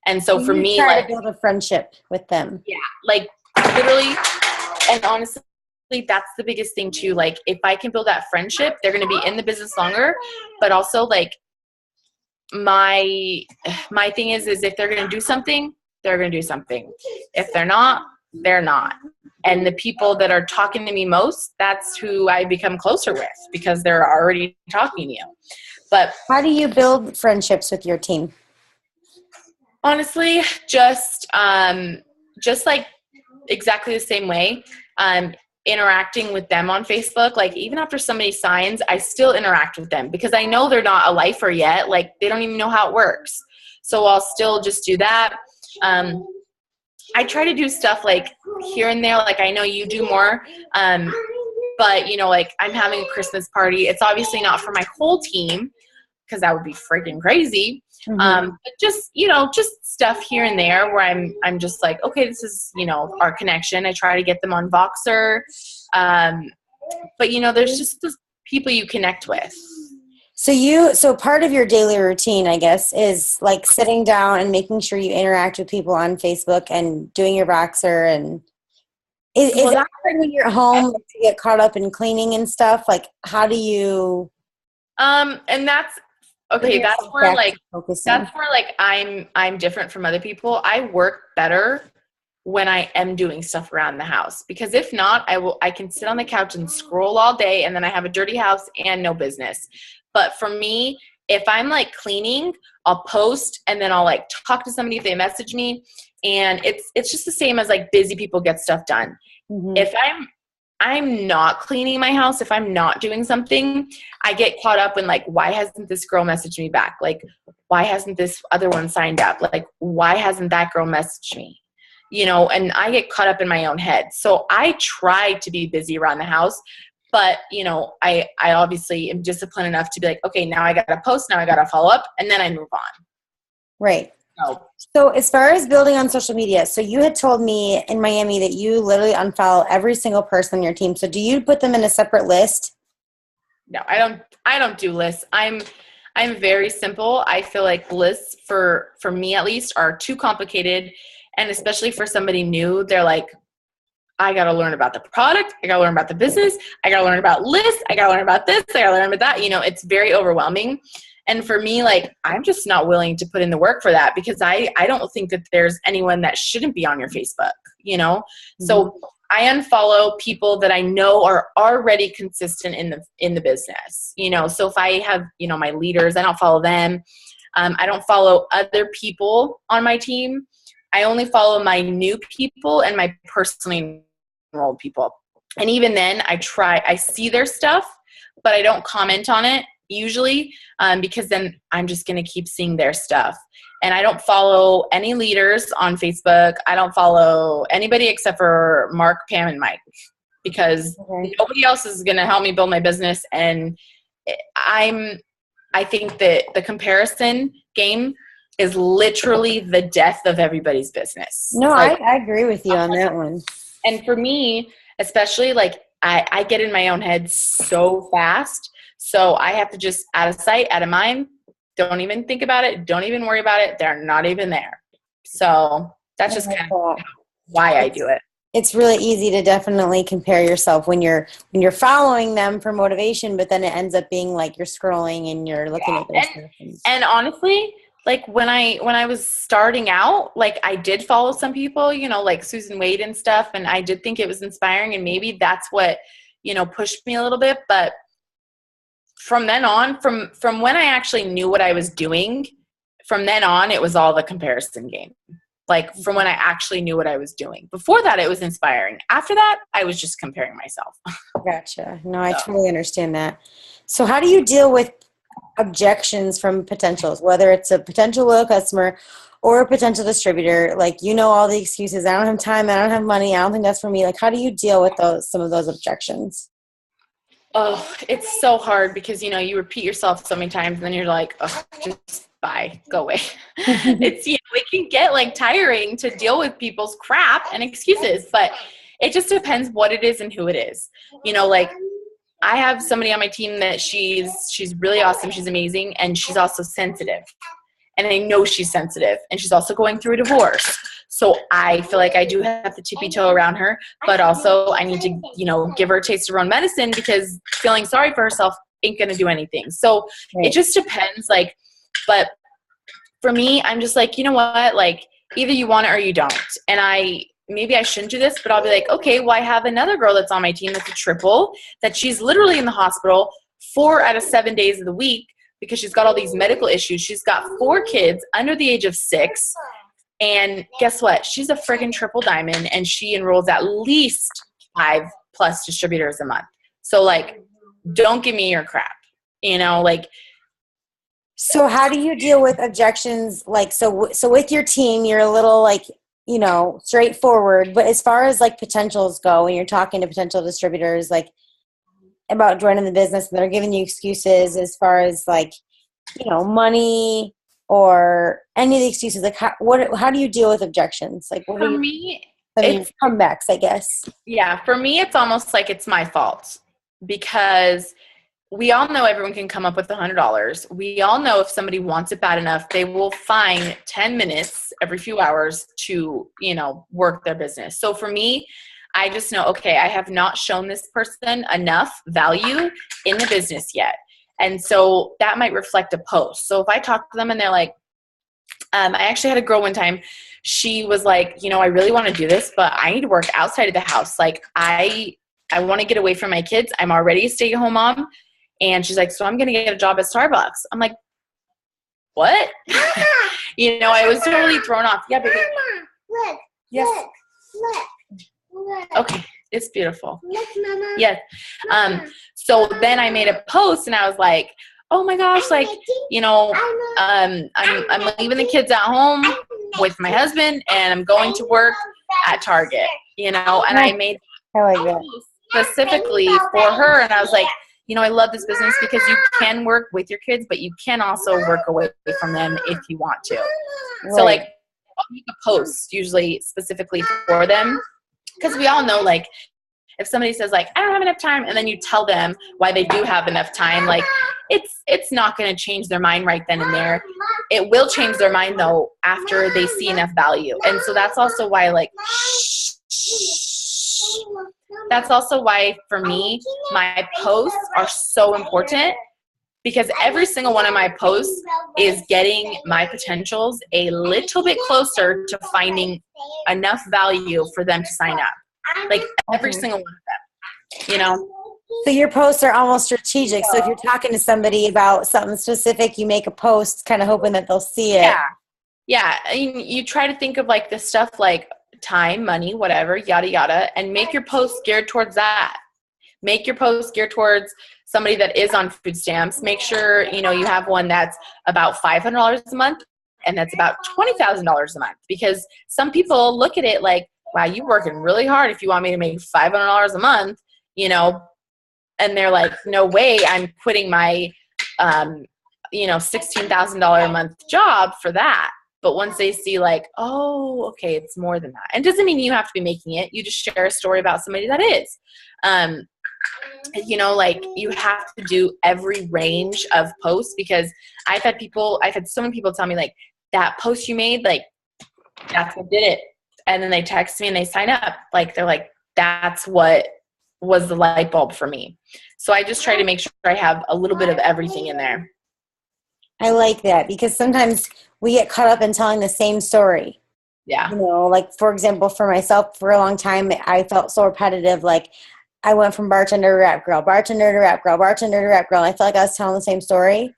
And so for me, try like, to build a friendship with them. Yeah, like, literally, and honestly, that's the biggest thing too. Like, if I can build that friendship, they're going to be in the business longer. But also, like, my thing is if they're going to do something, they're going to do something. If they're not, they're not. And the people that are talking to me most, that's who I become closer with, because they're already talking to you. But how do you build friendships with your team? Honestly, just like exactly the same way. Interacting with them on Facebook. Like, even after somebody signs, I still interact with them, because I know they're not a lifer yet. Like, they don't even know how it works. So I'll still just do that. I try to do stuff like here and there. Like, I know you do more. But, like, I'm having a Christmas party. It's obviously not for my whole team, because that would be freaking crazy. Mm-hmm. But just, just stuff here and there where I'm just like, okay, this is, our connection. I try to get them on Voxer. But, there's just those people you connect with. So part of your daily routine, I guess, is like sitting down and making sure you interact with people on Facebook and doing your Voxer. And is Well, it hard when you're home to get caught up in cleaning and stuff? Like, how do you? And that's okay. Bring yourself back to focusing? That's where like I'm different from other people. I work better when I am doing stuff around the house, because if not, I can sit on the couch and scroll all day, and then I have a dirty house and no business. But for me, if I'm like cleaning, I'll post and then I'll like talk to somebody if they message me, and it's just the same as like busy people get stuff done. Mm-hmm. If I'm not cleaning my house, if I'm not doing something, I get caught up in like, why hasn't this girl messaged me back? Like, why hasn't this other one signed up? Like, why hasn't that girl messaged me? You know, and I get caught up in my own head. So I try to be busy around the house, but you know, I obviously am disciplined enough to be like, okay, now I got to post, now I got to follow up, and then I move on. Right. So as far as building on social media, so you had told me in Miami that you literally unfollow every single person on your team. So do you put them in a separate list? No, I don't do lists. I'm very simple. I feel like lists for me at least are too complicated. And especially for somebody new, they're like, I got to learn about the product. I got to learn about the business. I got to learn about lists. I got to learn about this. I got to learn about that. You know, it's very overwhelming. And for me, like, I'm just not willing to put in the work for that, because I don't think that there's anyone that shouldn't be on your Facebook, you know? Mm-hmm. So I unfollow people that I know are already consistent in the business, you know? So if I have, you know, my leaders, I don't follow them. I don't follow other people on my team. I only follow my new people and my personally enrolled people. And even then I see their stuff, but I don't comment on it usually, because then I'm just going to keep seeing their stuff. And I don't follow any leaders on Facebook. I don't follow anybody except for Mark, Pam, and Mike, because nobody else is going to help me build my business. And I think that the comparison game is literally the death of everybody's business. No, like, I agree with you on that one. And for me, especially, like, I get in my own head so fast. So I have to just, out of sight, out of mind, don't even think about it. Don't even worry about it. They're not even there. So that's just kind of why I do it. It's really easy to definitely compare yourself when you're following them for motivation, but then it ends up being like you're scrolling and you're looking at those things. And honestly, like when I was starting out, like I did follow some people, you know, like Susan Wade and stuff, and I did think it was inspiring, and maybe that's what, you know, pushed me a little bit. But from then on, from when I actually knew what I was doing, from then on, it was all the comparison game. Like from when I actually knew what I was doing. Before that, it was inspiring. After that, I was just comparing myself. Gotcha. No, I totally understand that. So how do you deal with objections from potentials, whether it's a potential loyal customer or a potential distributor? Like, you know, all the excuses. I don't have time. I don't have money. I don't think that's for me. Like, how do you deal with some of those objections? Oh, it's so hard because, you know, you repeat yourself so many times and then you're like, oh, just bye, go away. It's, you know, it can get like tiring to deal with people's crap and excuses, but it just depends what it is and who it is. You know, like I have somebody on my team that she's really awesome. She's amazing. And she's also sensitive. And I know she's sensitive, and she's also going through a divorce. So I feel like I do have the tippy toe around her, but also I need to, you know, give her a taste of her own medicine, because feeling sorry for herself ain't going to do anything. So It just depends. Like, but for me, I'm just like, you know what, like either you want it or you don't. And maybe I shouldn't do this, but I'll be like, okay, well, I have another girl that's on my team that's a triple, that she's literally in the hospital 4 out of 7 days of the week because she's got all these medical issues. She's got 4 kids under the age of 6. And guess what? She's a friggin' triple diamond, and she enrolls at least 5+ distributors a month. So like, don't give me your crap, you know, like. So how do you deal with objections? Like, so with your team, you're a little like, you know, straightforward, but as far as like potentials go, when you're talking to potential distributors, like about joining the business, and they're giving you excuses as far as like, you know, money or any of the excuses, like how do you deal with objections? Like, what for me, it's comebacks, I guess. Yeah. For me, it's almost like it's my fault, because we all know everyone can come up with $100. We all know if somebody wants it bad enough, they will find 10 minutes every few hours to, work their business. So for me, I just know, okay, I have not shown this person enough value in the business yet. And so that might reflect a post. So if I talk to them and they're like, I actually had a girl one time, she was like, I really want to do this, but I need to work outside of the house. Like I want to get away from my kids. I'm already a stay-at-home mom. And she's like, so I'm going to get a job at Starbucks. I'm like, what? I was totally thrown off. Yeah, baby. Mama, look. Yes. Look. Okay. It's beautiful. Look, Mama. Yes. Mama. So then I made a post and I was like, oh my gosh, like, I'm leaving the kids at home with my husband and I'm going to work at Target, and I made I like that. specifically for her. And I was like, I love this business because you can work with your kids, but you can also work away from them if you want to. Right. So like I'll make a post usually specifically for them, because we all know, like, if somebody says like, I don't have enough time, and then you tell them why they do have enough time, like it's not going to change their mind right then and there. It will change their mind though after they see enough value. And so that's also why, like, that's also why for me, my posts are so important, because every single one of my posts is getting my potentials a little bit closer to finding enough value for them to sign up. Like every single one of them, So your posts are almost strategic. So if you're talking to somebody about something specific, you make a post kind of hoping that they'll see it. Yeah. You try to think of like the stuff like time, money, whatever, yada, yada, and make your posts geared towards that. Make your posts geared towards somebody that is on food stamps. Make sure, you have one that's about $500 a month and that's about $20,000 a month, because some people look at it like, wow, you're working really hard if you want me to make $500 a month, and they're like, no way, I'm quitting my, $16,000 a month job for that. But once they see like, oh, okay, it's more than that. And it doesn't mean you have to be making it. You just share a story about somebody that is. Like you have to do every range of posts, because I've had so many people tell me like, that post you made, like, that's what did it. And then they text me and they sign up. Like, they're like, that's what was the light bulb for me. So I just try to make sure I have a little bit of everything in there. I like that, because sometimes we get caught up in telling the same story. Yeah. Like, for example, for myself, for a long time, I felt so repetitive. Like, I went from bartender to rap girl, bartender to rap girl, bartender to rap girl. I felt like I was telling the same story.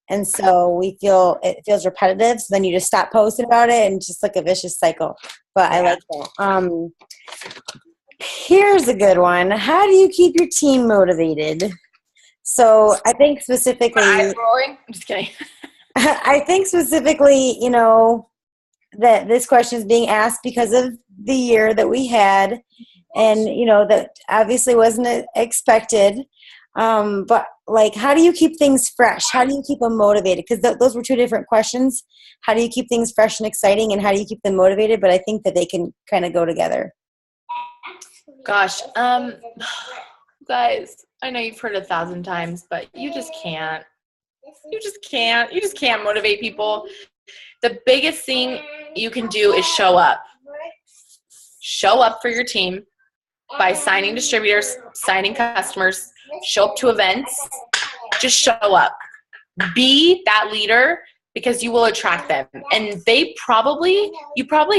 And so it feels repetitive. So then you just stop posting about it, and just like a vicious cycle. But I like that. Here's a good one. How do you keep your team motivated? So I think specifically, eyes rolling. I'm just kidding. I think specifically, that this question is being asked because of the year that we had, and that obviously wasn't expected. But like, how do you keep things fresh? How do you keep them motivated? Because those were two different questions. How do you keep things fresh and exciting, and how do you keep them motivated? But I think that they can kind of go together. Gosh, guys, I know you've heard 1,000 times, but you just can't. You just can't motivate people. The biggest thing you can do is show up. Show up for your team by signing distributors, signing customers, show up to events. Just show up. Be that leader, because you will attract them. And you probably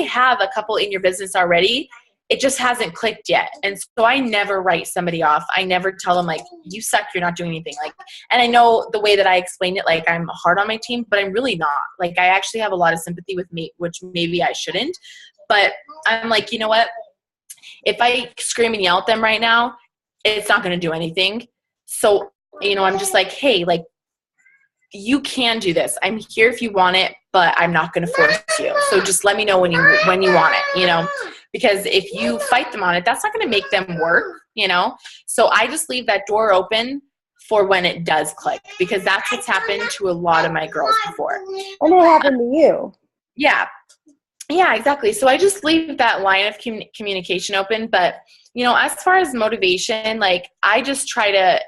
have a couple in your business already. It just hasn't clicked yet. And so I never write somebody off. I never tell them like, you suck, you're not doing anything. Like, and I know the way that I explain it, like, I'm hard on my team, but I'm really not. Like, I actually have a lot of sympathy with me, which maybe I shouldn't. But I'm like, you know what? If I scream and yell at them right now, it's not going to do anything. So, I'm just like, hey, like, you can do this. I'm here if you want it, but I'm not going to force you. So just let me know when you want it, because if you fight them on it, that's not going to make them work, So I just leave that door open for when it does click, because that's what's happened to a lot of my girls before. And it happened to you. Yeah. Yeah, exactly. So I just leave that line of communication open. But, as far as motivation, like, I just try to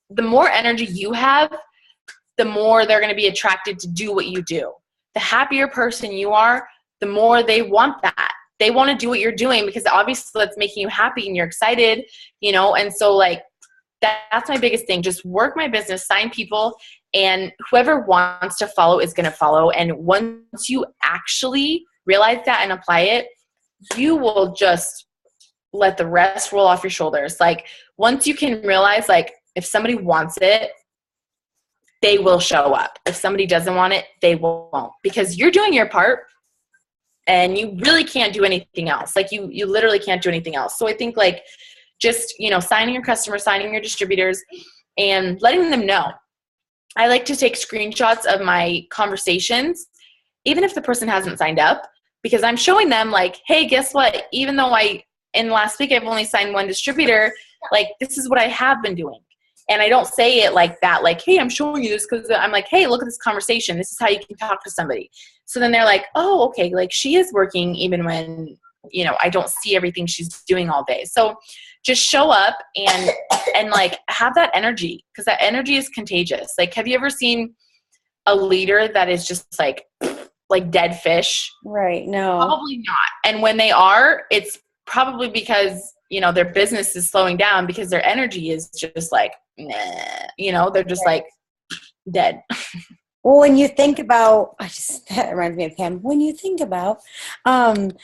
the more energy you have, the more they're going to be attracted to do what you do. The happier person you are, the more they want that. They want to do what you're doing because obviously that's making you happy and you're excited, you know? And so like, that's my biggest thing. Just work my business, sign people, and whoever wants to follow is going to follow. And once you actually realize that and apply it, you will just let the rest roll off your shoulders. Like once you can realize, like, if somebody wants it, they will show up. If somebody doesn't want it, they won't, because you're doing your part and you really can't do anything else. Like you literally can't do anything else. So I think like just, you know, signing your customers, signing your distributors, and letting them know. I like to take screenshots of my conversations, even if the person hasn't signed up, because I'm showing them like, hey, guess what? Even though in the last week, I've only signed one distributor, like this is what I have been doing. And I don't say it like that, like, hey, I'm showing you this, because I'm like, hey, look at this conversation. This is how you can talk to somebody. So then they're like, oh, okay, like she is working even when, you know, I don't see everything she's doing all day. So just show up and like have that energy, because that energy is contagious. Like, have you ever seen a leader that is just like dead fish? Right. No. Probably not. And when they are, it's probably because, you know, their business is slowing down because their energy is just like, nah, you know, they're just like dead. Well, when you think about, that reminds me of Pam. When you think about, like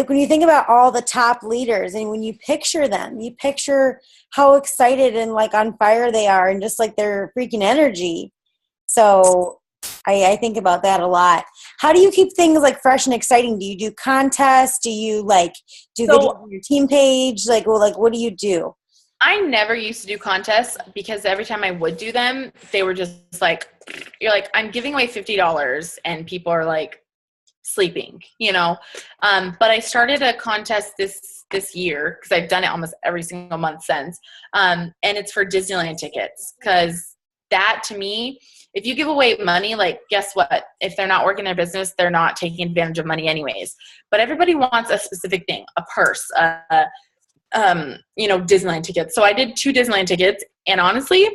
when you think about all the top leaders and when you picture them, you picture how excited and like on fire they are and just like their freaking energy. So I think about that a lot. How do you keep things like fresh and exciting? Do you do contests? Do you like do videos on your team page? Like, well, like what do you do? I never used to do contests because every time I would do them, they were just like, you're like, I'm giving away $50 and people are like sleeping, you know? But I started a contest this year because I've done it almost every single month since. And it's for Disneyland tickets, because that to me, if you give away money, like guess what? If they're not working their business, they're not taking advantage of money anyways. But everybody wants a specific thing, a purse, you know, Disneyland tickets. So I did 2 Disneyland tickets, and honestly,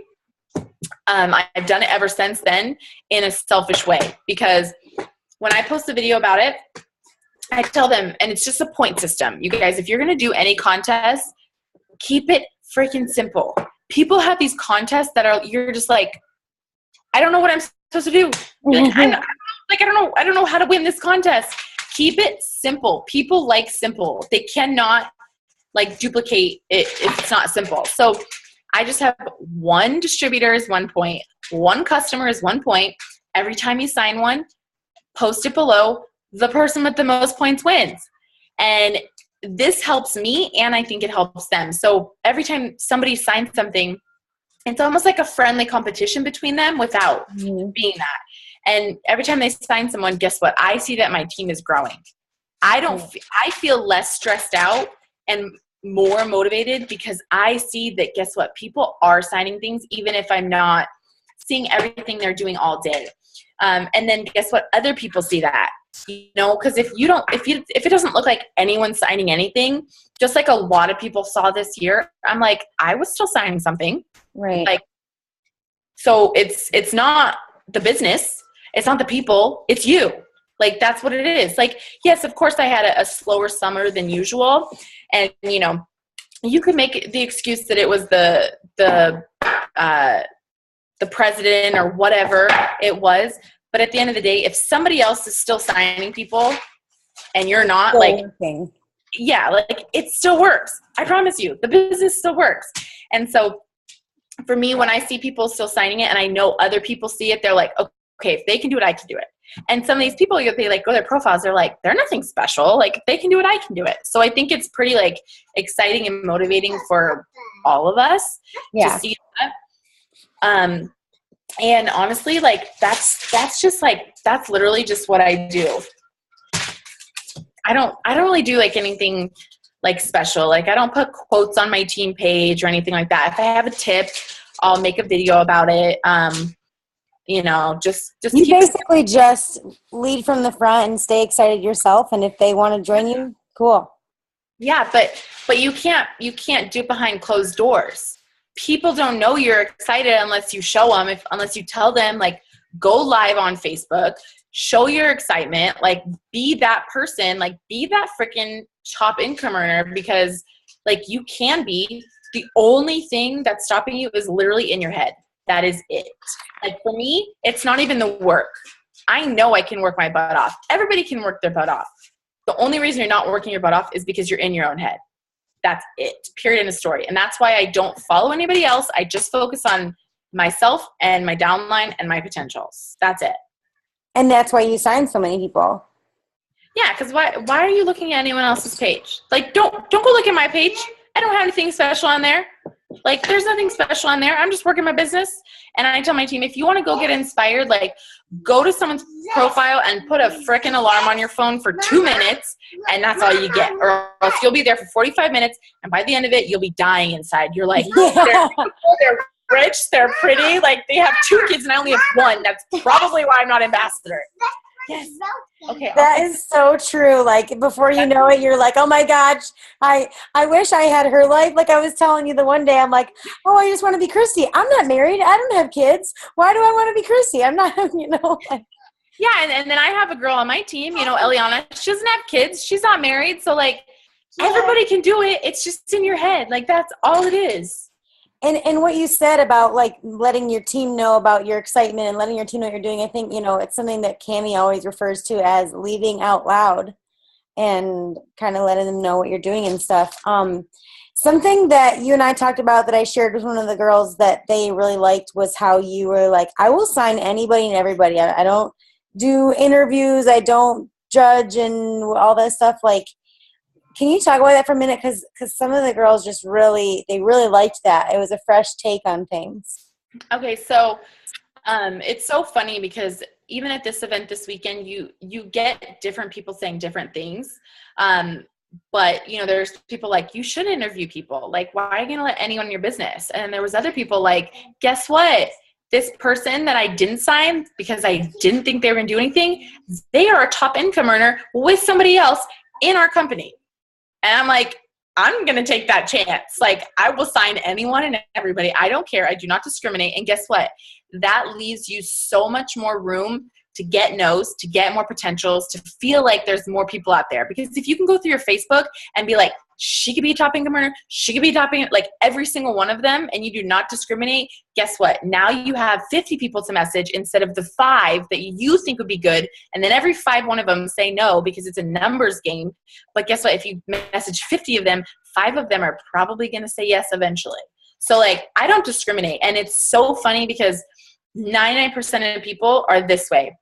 I've done it ever since then in a selfish way, because when I post a video about it, I tell them, and it's just a point system. You guys, if you're going to do any contest, keep it freaking simple. People have these contests that are, you're just like, I don't know what I'm supposed to do. You're like, I don't know how to win this contest. Keep it simple. People like simple. They cannot like duplicate it if it's not simple. So I just have one distributor is 1 point, one customer is 1 point. Every time you sign one, post it below. The person with the most points wins. And this helps me, and I think it helps them. So every time somebody signs something, it's almost like a friendly competition between them without being that. And every time they sign someone, guess what? I see that my team is growing. I feel less stressed out and more motivated because I see that, guess what? People are signing things, even if I'm not seeing everything they're doing all day. And then guess what? Other people see that, you know, because if it doesn't look like anyone's signing anything, just like a lot of people saw this year, I'm like, I was still signing something. Right. Like, so it's not the business. It's not the people. It's you. Like, that's what it is. Like, yes, of course I had a slower summer than usual. And, you know, you could make the excuse that it was the president or whatever it was. But at the end of the day, if somebody else is still signing people and you're not, still like, working. Yeah, like it still works. I promise you, the business still works. And so for me, when I see people still signing it and I know other people see it, they're like, okay, if they can do it, I can do it. And some of these people, they like go to their profiles, they're like, they're nothing special. Like, if they can do it, I can do it. So I think it's pretty like exciting and motivating for all of us to see that. And honestly, like that's just like, that's literally just what I do. I don't really do like anything like special. Like, I don't put quotes on my team page or anything like that. If I have a tip, I'll make a video about it. You know, just you basically just lead from the front and stay excited yourself. And if they want to join you, cool. Yeah, but you can't do it behind closed doors. people don't know you're excited unless you show them, unless you tell them, like, go live on Facebook, show your excitement, like, be that person, like, be that freaking top income earner, because, like, you can be. The only thing that's stopping you is literally in your head. That is it. Like, for me, it's not even the work. I know I can work my butt off. Everybody can work their butt off. The only reason you're not working your butt off is because you're in your own head. That's it. Period. End of story. And that's why I don't follow anybody else. I just focus on myself and my downline and my potentials. That's it. And that's why you sign so many people. Yeah, because why are you looking at anyone else's page? Like, don't go look at my page. I don't have anything special on there. Like, there's nothing special on there. I'm just working my business. And I tell my team, if you want to go get inspired, like, go to someone's profile and put a frickin' alarm on your phone for 2 minutes, and that's all you get. Or else you'll be there for 45 minutes, and by the end of it, you'll be dying inside. You're like, they're rich, they're pretty, like, they have 2 kids, and I only have 1. That's probably why I'm not ambassador. Yes. Okay. That is so true. Like, before you know it, you're like, oh my gosh, I wish I had her life. Like I was telling you the one day, I'm like, oh, I just want to be Christy. I'm not married. I don't have kids. Why do I want to be Christy? I'm not, like. Yeah. And then I have a girl on my team, Eliana, she doesn't have kids. She's not married. So, like, everybody can do it. It's just in your head. Like, that's all it is. And what you said about, like, letting your team know about your excitement and letting your team know what you're doing, I think, it's something that Cammie always refers to as leading out loud and kind of letting them know what you're doing and stuff. Something that you and I talked about that I shared with one of the girls that they really liked was how you were like, I will sign anybody and everybody. I don't do interviews. I don't judge and all that stuff. Like, can you talk about that for a minute? Because some of the girls just really liked that. It was a fresh take on things. Okay, so it's so funny because even at this event this weekend, you get different people saying different things. But, there's people like, you should interview people. Like, why are you going to let anyone in your business? And there was other people like, guess what? This person that I didn't sign because I didn't think they were going to do anything, they are a top income earner with somebody else in our company. And I'm like, I'm going to take that chance. Like, I will sign anyone and everybody. I don't care. I do not discriminate. And guess what? That leaves you so much more room to get no's, to get more potentials, to feel like there's more people out there. Because if you can go through your Facebook and be like, she could be a top income earner, she could be a top income, like every single one of them, and you do not discriminate, guess what? Now you have 50 people to message instead of the 5 that you think would be good. And then every 5, one of them say no because it's a numbers game. But guess what? If you message 50 of them, 5 of them are probably going to say yes eventually. So, like, I don't discriminate. And it's so funny because 99% of people are this way.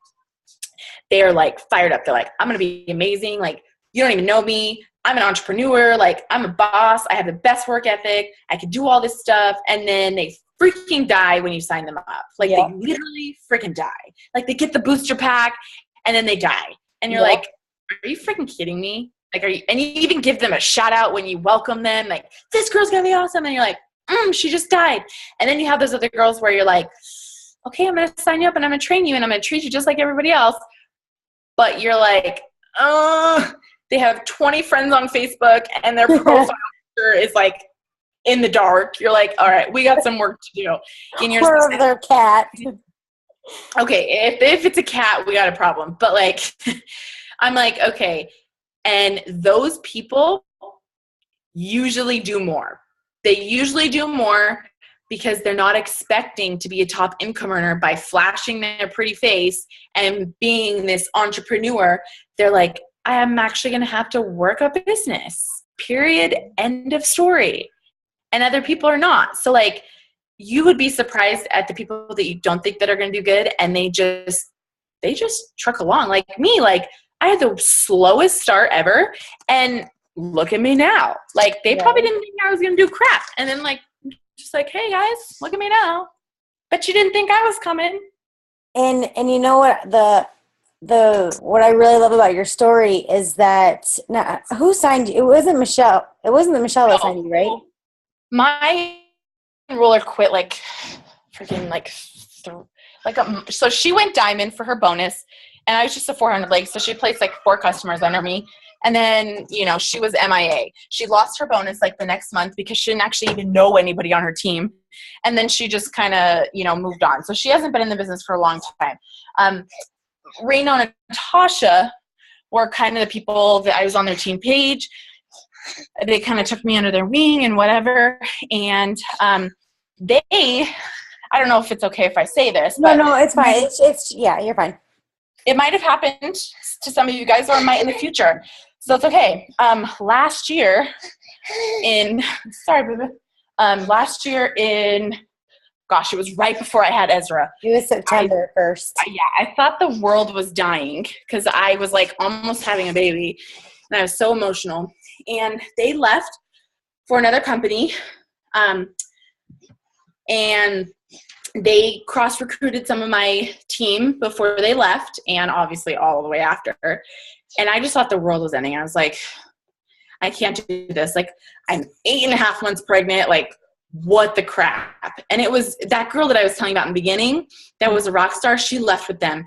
They are like fired up. They're like, I'm going to be amazing. Like, you don't even know me. I'm an entrepreneur. Like, I'm a boss. I have the best work ethic. I can do all this stuff. And then they freaking die when you sign them up. Like, They literally freaking die. Like, they get the booster pack and then they die. And you're like, are you freaking kidding me? Like, and you even give them a shout out when you welcome them. Like, this girl's going to be awesome. And you're like, she just died. And then you have those other girls where you're like, okay, I'm going to sign you up and I'm going to train you and I'm going to treat you just like everybody else. But you're like, they have 20 friends on Facebook and their profile picture is like in the dark. You're like, all right, we got some work to do. And you're or their cat. Okay, if it's a cat, we got a problem. But like, I'm like, okay. And those people usually do more. They usually do more because they're not expecting to be a top income earner by flashing their pretty face and being this entrepreneur. They're like, I am actually going to have to work a business, period, end of story. And other people are not. So, like, you would be surprised at the people that you don't think that are going to do good, and they just truck along. Like me, like, I had the slowest start ever, and look at me now. Like, they probably didn't think I was going to do crap. And then, like, just like, hey, guys, look at me now. But you didn't think I was coming. And you know what, what I really love about your story is that who signed you? It wasn't Michelle. It wasn't the Michelle that signed you, right? My roller quit like freaking so she went diamond for her bonus, and I was just a 400 leg. So she placed like 4 customers under me. And then, she was MIA. She lost her bonus like the next month because she didn't actually even know anybody on her team. And then she just kind of, moved on. So she hasn't been in the business for a long time. Reno and Natasha were kind of the people that I was on their team page. They kind of took me under their wing and whatever. And I don't know if it's okay if I say this. No, it's fine. It's yeah, you're fine. It might have happened to some of you guys, or it might in the future. So it's okay. Last year in, gosh, it was right before I had Ezra. It was September 1st. I thought the world was dying because I was like almost having a baby, and I was so emotional. And they left for another company, and they cross-recruited some of my team before they left, and obviously all the way after. And I just thought the world was ending. I was like, I can't do this. Like, I'm 8.5 months pregnant. Like, what the crap? And it was that girl that I was telling about in the beginning that was a rock star. She left with them.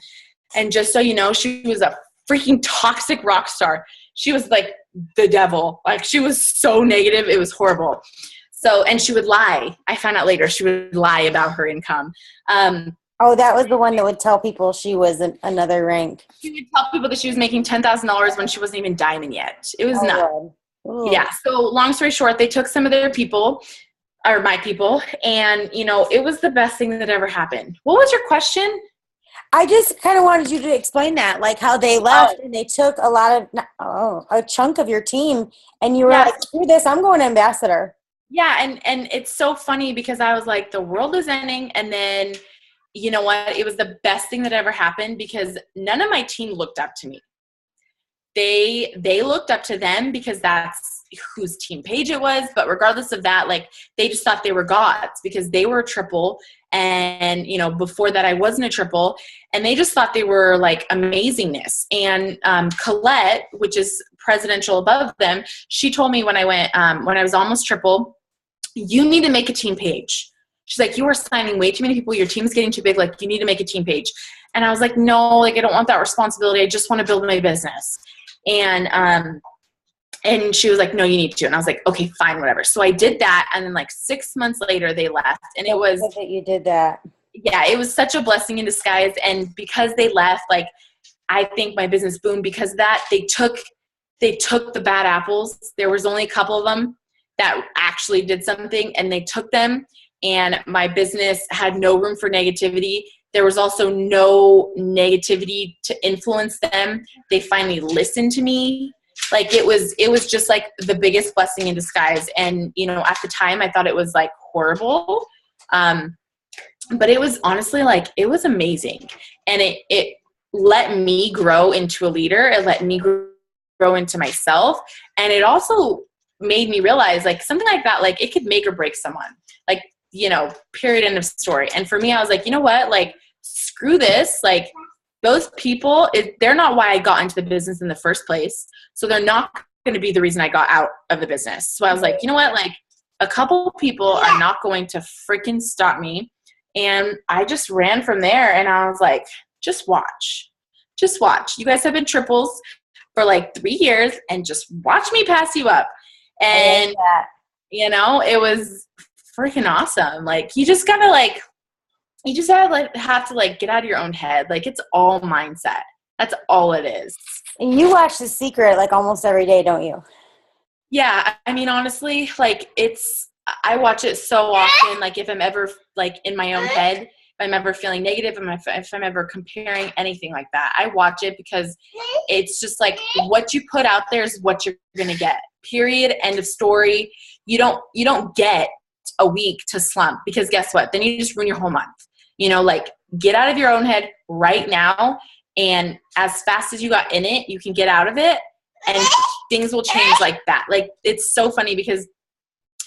And just so you know, she was a freaking toxic rock star. She was like the devil. Like, she was so negative. It was horrible. So, and she would lie. I found out later she would lie about her income. That was the one that would tell people she was another rank. She would tell people that she was making $10,000 when she wasn't even diamond yet. It was nuts. Yeah. So long story short, they took some of their people, or my people, and, it was the best thing that ever happened. What was your question? I just kind of wanted you to explain that, like how they left and they took a chunk of your team, and you were like, screw this, I'm going ambassador. Yeah, and it's so funny because I was like, the world is ending, and then, you know what? It was the best thing that ever happened because none of my team looked up to me. They looked up to them because that's whose team page it was. But regardless of that, like, they just thought they were gods because they were a triple. And, before that I wasn't a triple, and they just thought they were like amazingness. And Colette, which is presidential above them, she told me when I was almost triple, you need to make a team page. She's like, you are signing way too many people. Your team's getting too big. Like, you need to make a team page. And I was like, no, like, I don't want that responsibility. I just want to build my business. And she was like, no, you need to. And I was like, okay, fine, whatever. So I did that. And then like 6 months later they left, and it was that you did that. Yeah, it was such a blessing in disguise. And because they left, like, I think my business boomed because that they took the bad apples. There was only a couple of them that actually did something, and they took them, and my business had no room for negativity. There was also no negativity to influence them. They finally listened to me. Like, it was just like the biggest blessing in disguise. And, at the time I thought it was like horrible. But it was honestly like, it was amazing. And it let me grow into a leader. It let me grow into myself. And it also made me realize, like, something like that, like, it could make or break someone. Like, period, end of story. And for me, I was like, you know what? Like, screw this. Like, those people, they're not why I got into the business in the first place. So they're not going to be the reason I got out of the business. So I was like, you know what? Like, a couple people are not going to freaking stop me. And I just ran from there, and I was like, just watch. Just watch. You guys have been triples for like 3 years, and just watch me pass you up. And, it was freaking awesome. Like, you just gotta like, you just have to like get out of your own head. Like, it's all mindset. That's all it is. And you watch The Secret like almost every day, don't you? Yeah. I mean, honestly, like, I watch it so often. Like, if I'm ever like in my own head, if I'm ever feeling negative, if I'm ever comparing anything like that, I watch it because it's just like, what you put out there is what you're going to get. Period. End of story. You don't get a week to slump, because guess what? Then you just ruin your whole month. Like, get out of your own head right now. And as fast as you got in it, you can get out of it, and things will change like that. Like, it's so funny because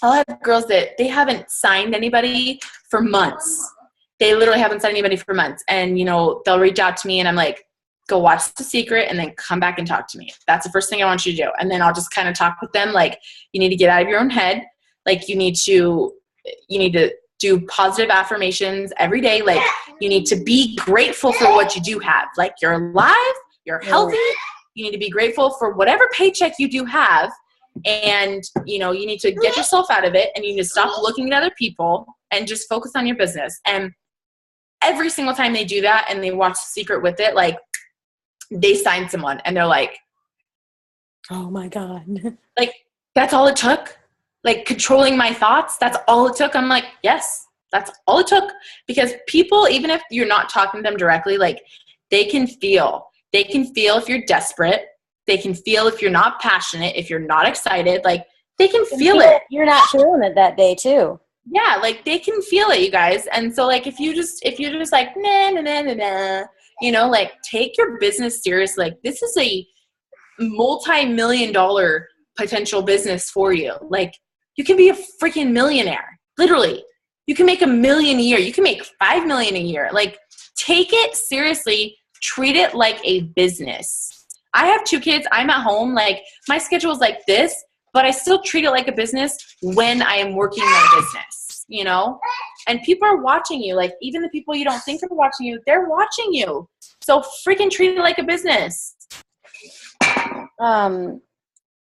I'll have girls that they haven't signed anybody for months. They literally haven't signed anybody for months. And, they'll reach out to me, and I'm like, go watch The Secret and then come back and talk to me. That's the first thing I want you to do. And then I'll just kind of talk with them. Like, you need to get out of your own head. Like, you need to do positive affirmations every day. Like, you need to be grateful for what you do have. Like, you're alive, you're healthy. You need to be grateful for whatever paycheck you do have. And, you need to get yourself out of it, and you need to stop looking at other people and just focus on your business. And every single time they do that and they watch The Secret with it, like they sign someone and they're like, oh my God. like, that's all it took? Like controlling my thoughts, that's all it took? I'm like, yes, that's all it took. Because people, even if you're not talking to them directly, like they can feel if you're desperate. They can feel if you're not passionate, if you're not excited, like they can feel it. You're not feeling it that day too. Yeah, like they can feel it, you guys. And so like if you're just like nah nah nah nah nah, you know, like take your business seriously. Like this is a multi-million-dollar potential business for you. Like you can be a freaking millionaire. Literally. You can make $1 million a year. You can make $5 million a year. Like take it seriously. Treat it like a business. I have 2 kids. I'm at home. Like my schedule is like this, but I still treat it like a business when I am working my business, you know? And people are watching you. Like even the people you don't think are watching you, they're watching you. So freaking treat it like a business.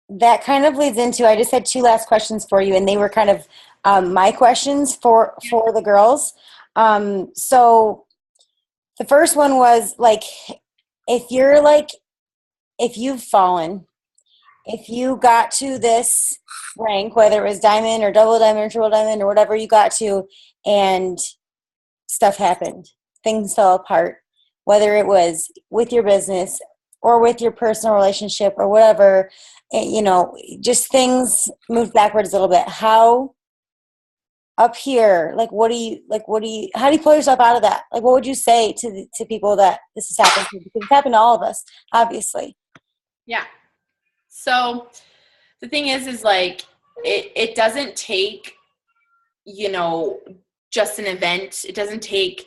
That kind of leads into, I just had 2 last questions for you, and they were kind of my questions for the girls. So the first one was like, if you've fallen, if you got to this rank, whether it was diamond or double diamond or triple diamond or whatever you got to, and stuff happened, things fell apart, whether it was with your business or with your personal relationship or whatever, you know, just things moved backwards a little bit. How up here, how do you pull yourself out of that? Like, what would you say to people that this has happened to? Because it's happened to all of us, obviously. Yeah. So the thing is like, it doesn't take, you know, just an event. It doesn't take,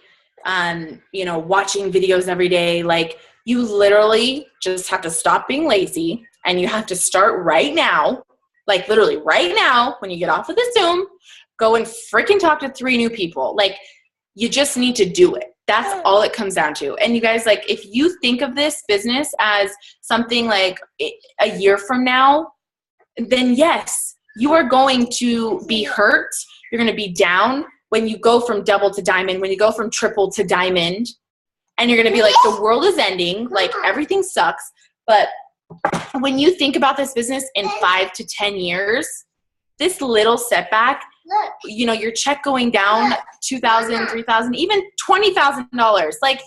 you know, watching videos every day. Like you literally just have to stop being lazy and you have to start right now. Like literally right now, when you get off of the Zoom, go and freaking talk to 3 new people. Like you just need to do it. That's all it comes down to. And you guys, like, if you think of this business as something like a year from now, then yes, you are going to be hurt. You're going to be down when you go from double to diamond, when you go from triple to diamond, and you're going to be like, the world is ending. Like everything sucks. But when you think about this business in 5 to 10 years, this little setback, you know, your check going down $2,000, $3,000, even $20,000. Like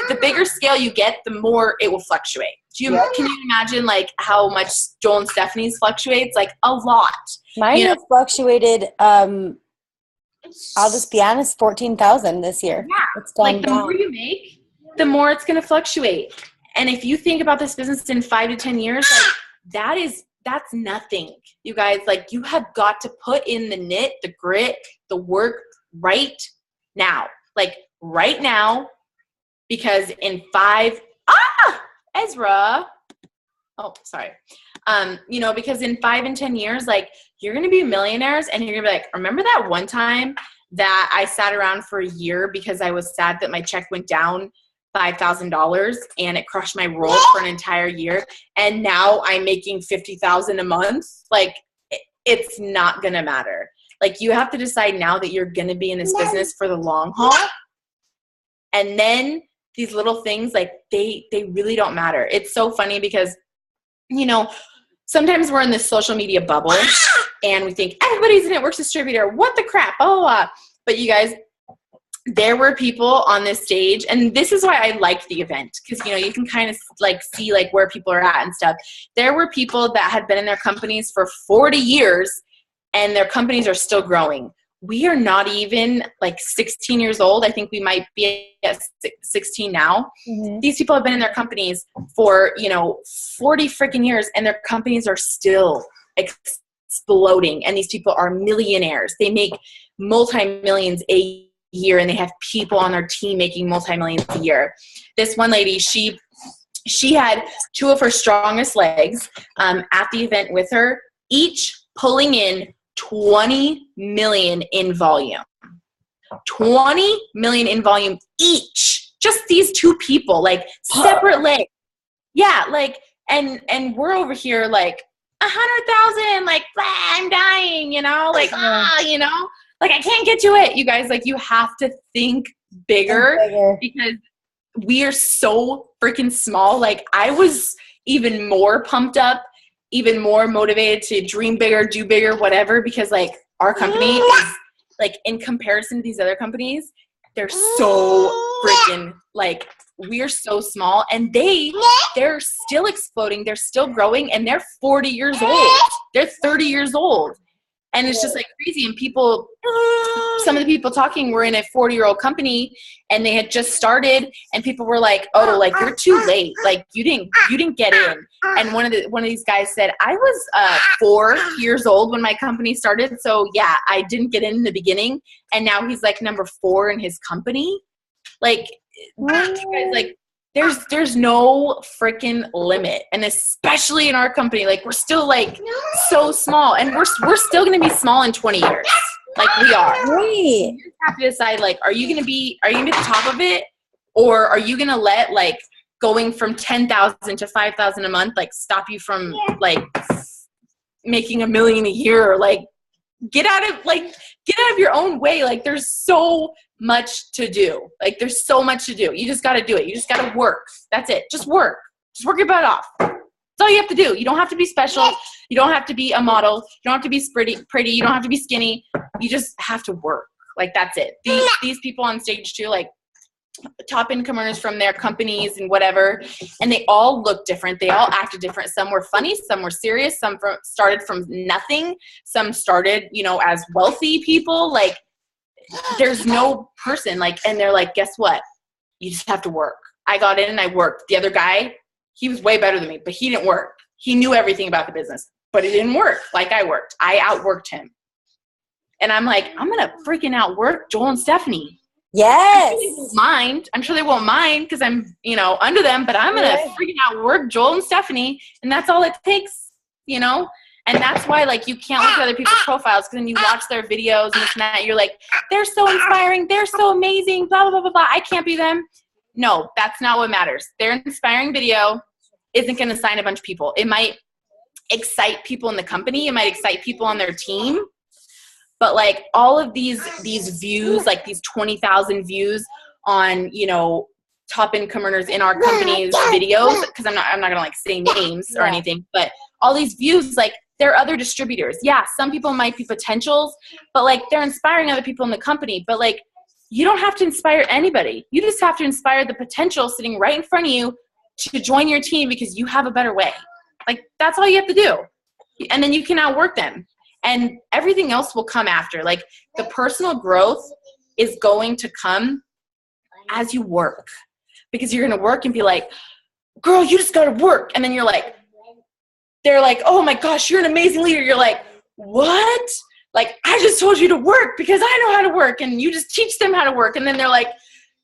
the bigger scale you get, the more it will fluctuate. Can you imagine like how much Joel and Stephanie's fluctuates? Like a lot. Mine has fluctuated. I'll just be honest, 14,000 this year. Yeah, it's gone like the down. more you make, the more it's going to fluctuate. And if you think about this business in 5 to 10 years, like that's nothing, you guys. Like you have got to put in the knit, the grit, the work right now, because in 5, Ezra. Oh, sorry. You know, because in 5 and 10 years, like you're going to be millionaires and you're going to be like, remember that one time that I sat around for a year because I was sad that my check went down $5,000 and it crushed my world for an entire year. And now I'm making $50,000 a month. Like it's not going to matter. Like you have to decide now that you're going to be in this business for the long haul. And then these little things, like they really don't matter. It's so funny because, you know, sometimes we're in this social media bubble and we think everybody's a network distributor. What the crap? But you guys, there were people on this stage, and this is why I liked the event, because, you know, you can kind of like see like where people are at and stuff. There were people that had been in their companies for 40 years and their companies are still growing. We are not even like 16 years old. I think we might be at 16 now. Mm-hmm. These people have been in their companies for, you know, 40 freaking years, and their companies are still exploding. And these people are millionaires. They make multi-millions a year, and they have people on their team making multi-millions a year. This one lady, she had 2 of her strongest legs at the event with her, each pulling in 20 million in volume. 20 million in volume each. Just these 2 people, like separate legs. Yeah, like, and we're over here like 100,000, like, I'm dying, you know, like, you know, Like, I can't get to it. You guys, like, you have to think bigger because we are so freaking small. Like, I was even more pumped up, even more motivated to dream bigger, do bigger, whatever, because, like, our company is, like, in comparison to these other companies, they're so freaking, like, we're so small, and they're still exploding. They're still growing, and they're 40 years old. They're 30 years old. And it's just like crazy. And people, some of the people talking were in a 40-year-old company and they had just started, and people were like, oh, like, you're too late. Like, you didn't get in. And one of these guys said, I was 4 years old when my company started. So yeah, I didn't get in the beginning. And now he's like number 4 in his company. Like, like, there's no freaking limit. And especially in our company, like, we're still, like, so small, and we're still going to be small in 20 years. Like, we are. Right. You just have to decide, like, are you going to be at the top of it, or are you going to let, like, going from 10,000 to 5,000 a month, like, stop you from, like, making $1 million a year? Or, like, get out of your own way. Like, there's so much to do. Like, there's so much to do. You just got to do it. You just got to work. That's it. Just work. Just work your butt off. That's all you have to do. You don't have to be special. You don't have to be a model. You don't have to be pretty. You don't have to be skinny. You just have to work. Like, that's it. These people on stage too, like, top income earners from their companies and whatever, and they all look different. They all acted different. Some were funny, some were serious, some started from nothing, some started, as wealthy people. Like, there's no person, like, and they're like, guess what? You just have to work. I got in and I worked. The other guy, he was way better than me, but he didn't work. He knew everything about the business, but it didn't work like I worked. I outworked him. And I'm like, I'm going to freaking outwork Joel and Stephanie. Yes. I'm sure they won't mind because I'm, under them, but I'm going to freaking outwork Joel and Stephanie. And that's all it takes, And that's why, like, you can't look at other people's profiles, because then you watch their videos and this and that. And you're like, they're so inspiring. They're so amazing. Blah, blah, blah, blah, blah. I can't be them. No, that's not what matters. Their inspiring video isn't going to sign a bunch of people. It might excite people in the company. It might excite people on their team. But, like, all of these views, like these 20,000 views on, top income earners in our company's videos, because I'm not going to, like, say names or anything, but all these views, like, they're other distributors. Yeah, some people might be potentials, but, like, they're inspiring other people in the company. But, like, you don't have to inspire anybody. You just have to inspire the potential sitting right in front of you to join your team because you have a better way. Like, that's all you have to do. And then you can outwork them. And everything else will come after. Like, the personal growth is going to come as you work. Because you're going to work and be like, girl, you just got to work. And then they're like, oh my gosh, you're an amazing leader. You're like, what? Like, I just told you to work because I know how to work. And you just teach them how to work. And then they're like,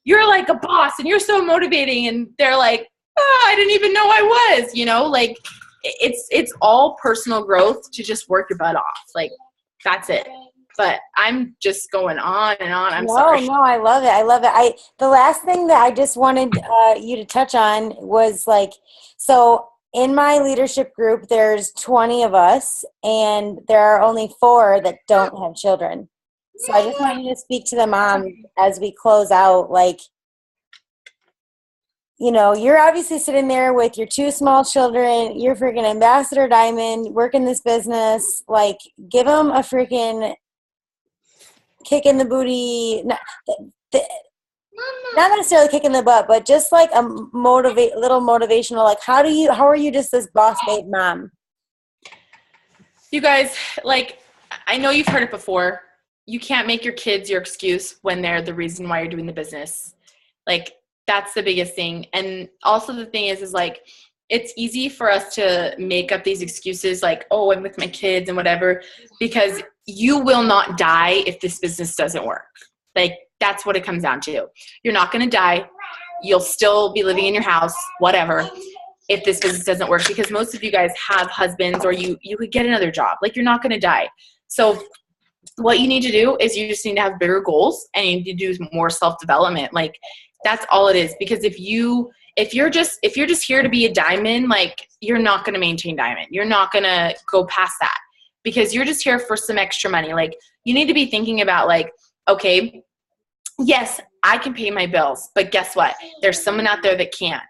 you're like a boss and you're so motivating. And they're like, oh, I didn't even know I was, like, it's all personal growth to just work your butt off. Like, that's it. But I'm just going on and on. I'm sorry. No, I love it. The last thing that I just wanted you to touch on was, like, so in my leadership group, there's 20 of us, and there are only 4 that don't have children. So I just want you to speak to the mom as we close out. Like, you're obviously sitting there with your 2 small children. You're freaking Ambassador Diamond, working this business. Like, give them a freaking kick in the booty. Not necessarily kick in the butt, but just like a little motivational. Like, how are you just this boss babe mom? You guys, like, I know you've heard it before. You can't make your kids your excuse when they're the reason why you're doing the business. Like, that's the biggest thing. And also the thing is like, it's easy for us to make up these excuses like, oh, I'm with my kids and whatever, because you will not die if this business doesn't work. Like, that's what it comes down to. You're not going to die. You'll still be living in your house, whatever, if this business doesn't work, because most of you guys have husbands, or you could get another job. Like, you're not going to die. So what you need to do is you just need to have bigger goals, and you need to do more self-development. Like, that's all it is. Because if you're just here to be a diamond, like, you're not going to maintain diamond. You're not going to go past that. because you're just here for some extra money. Like, you need to be thinking about like, okay, yes, I can pay my bills, but guess what? There's someone out there that can't.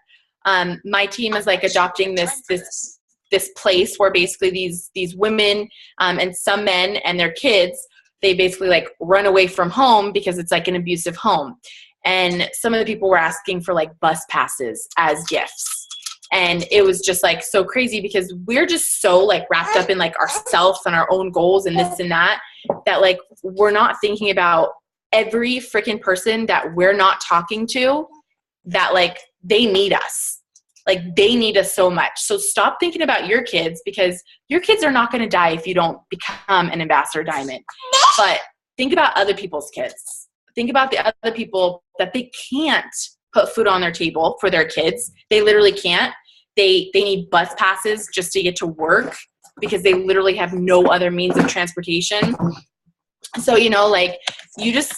My team is like adopting this place where basically these women and some men and their kids, they basically like run away from home because it's like an abusive home. And some of the people were asking for like bus passes as gifts. And it was just like so crazy because we're just so like wrapped up in like ourselves and our own goals and this and that like we're not thinking about every freaking person that we're not talking to, that like they need us. Like, they need us so much. So stop thinking about your kids, because your kids are not going to die if you don't become an ambassador diamond. But think about other people's kids. Think about the other people that they can't put food on their table for their kids. They literally can't. They need bus passes just to get to work because they literally have no other means of transportation. So, you know, like, you just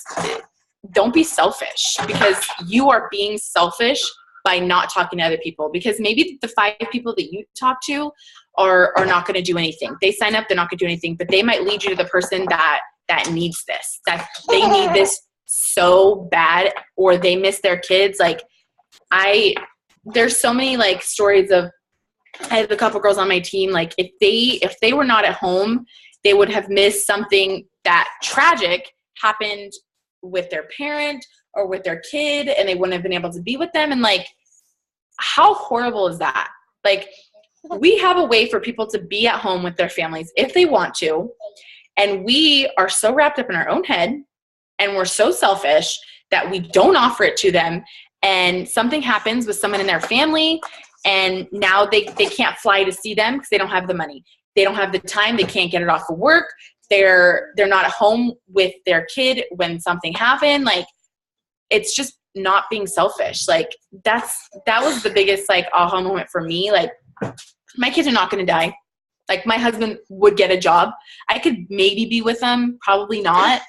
don't be selfish, because you are being selfish by not talking to other people, because maybe the 5 people that you talk to are not going to do anything. They sign up, they're not going to do anything, but they might lead you to the person that needs this, that they need this so bad, or they miss their kids. Like, there's so many like stories of, I have a couple girls on my team, like if they were not at home, they would have missed something that tragic happened with their parent or with their kid, and they wouldn't have been able to be with them. And like, how horrible is that? Like, we have a way for people to be at home with their families if they want to, and we are so wrapped up in our own head, and we're so selfish that we don't offer it to them. And something happens with someone in their family, and now they can't fly to see them because they don't have the money. They don't have the time. They can't get it off of work. They're not at home with their kid when something happened. Like, it's just not being selfish. Like, that was the biggest like aha moment for me. Like, my kids are not going to die. Like, my husband would get a job. I could maybe be with them, probably not,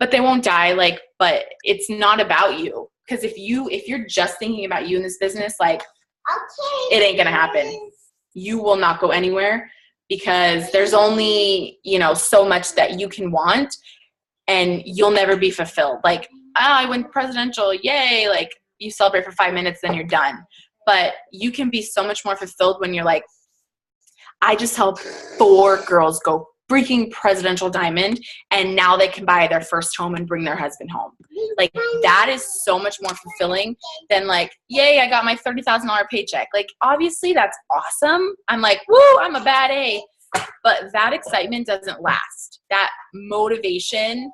but they won't die. Like, but it's not about you. Because if you're just thinking about you in this business, like, it ain't going to happen. You will not go anywhere, because there's only, you know, so much that you can want, and you'll never be fulfilled. Like, I went presidential, yay. Like, you celebrate for 5 minutes, then you're done. But you can be so much more fulfilled when you're like, I just helped 4 girls go freaking presidential diamond, and now they can buy their first home and bring their husband home. Like, that is so much more fulfilling than like, yay, I got my $30,000 paycheck. Like, obviously that's awesome. I'm like, woo, I'm a bad A. But that excitement doesn't last. That motivation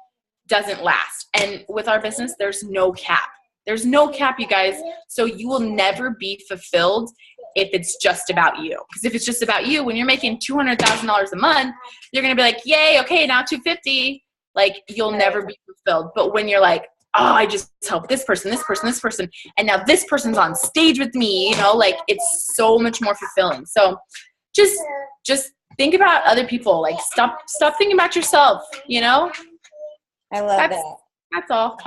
doesn't last. And with our business, there's no cap. There's no cap, you guys. So you will never be fulfilled if it's just about you. Because if it's just about you, when you're making $200,000 a month, you're going to be like, yay, okay, now $250. Like, you'll never be fulfilled. But when you're like, oh, I just helped this person, this person, this person, and now this person's on stage with me, you know, like, it's so much more fulfilling. So just think about other people. Like, stop thinking about yourself, you know? I love that. That's all.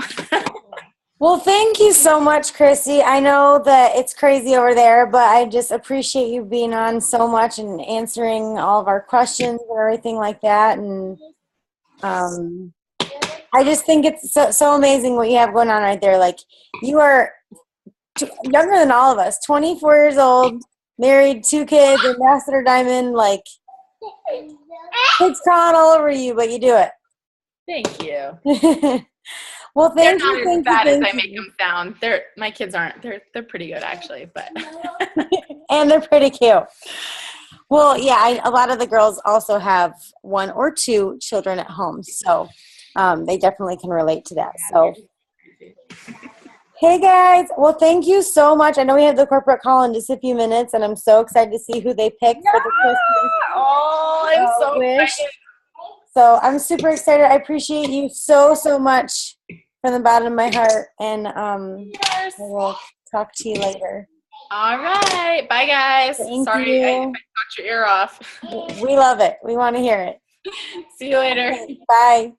Well, thank you so much, Christy. I know that it's crazy over there, but I just appreciate you being on so much and answering all of our questions and everything like that. And I just think it's so amazing what you have going on right there. Like, you are younger than all of us, 24 years old, married, 2 kids, ambassador diamond, like, kids crawling all over you, but you do it. Thank you. Well, they're not as bad as I make them sound. My kids aren't. They're pretty good, actually, but and they're pretty cute. Well, yeah, a lot of the girls also have 1 or 2 children at home, so they definitely can relate to that. So, hey guys, well, thank you so much. I know we have the corporate call in just a few minutes, and I'm so excited to see who they picked for the Christmas. Oh, I'm so excited. So I'm super excited. I appreciate you so much from the bottom of my heart, and yes. I will talk to you later. All right. Bye, guys. Sorry I knocked your ear off. We love it. We want to hear it. See you later. Bye.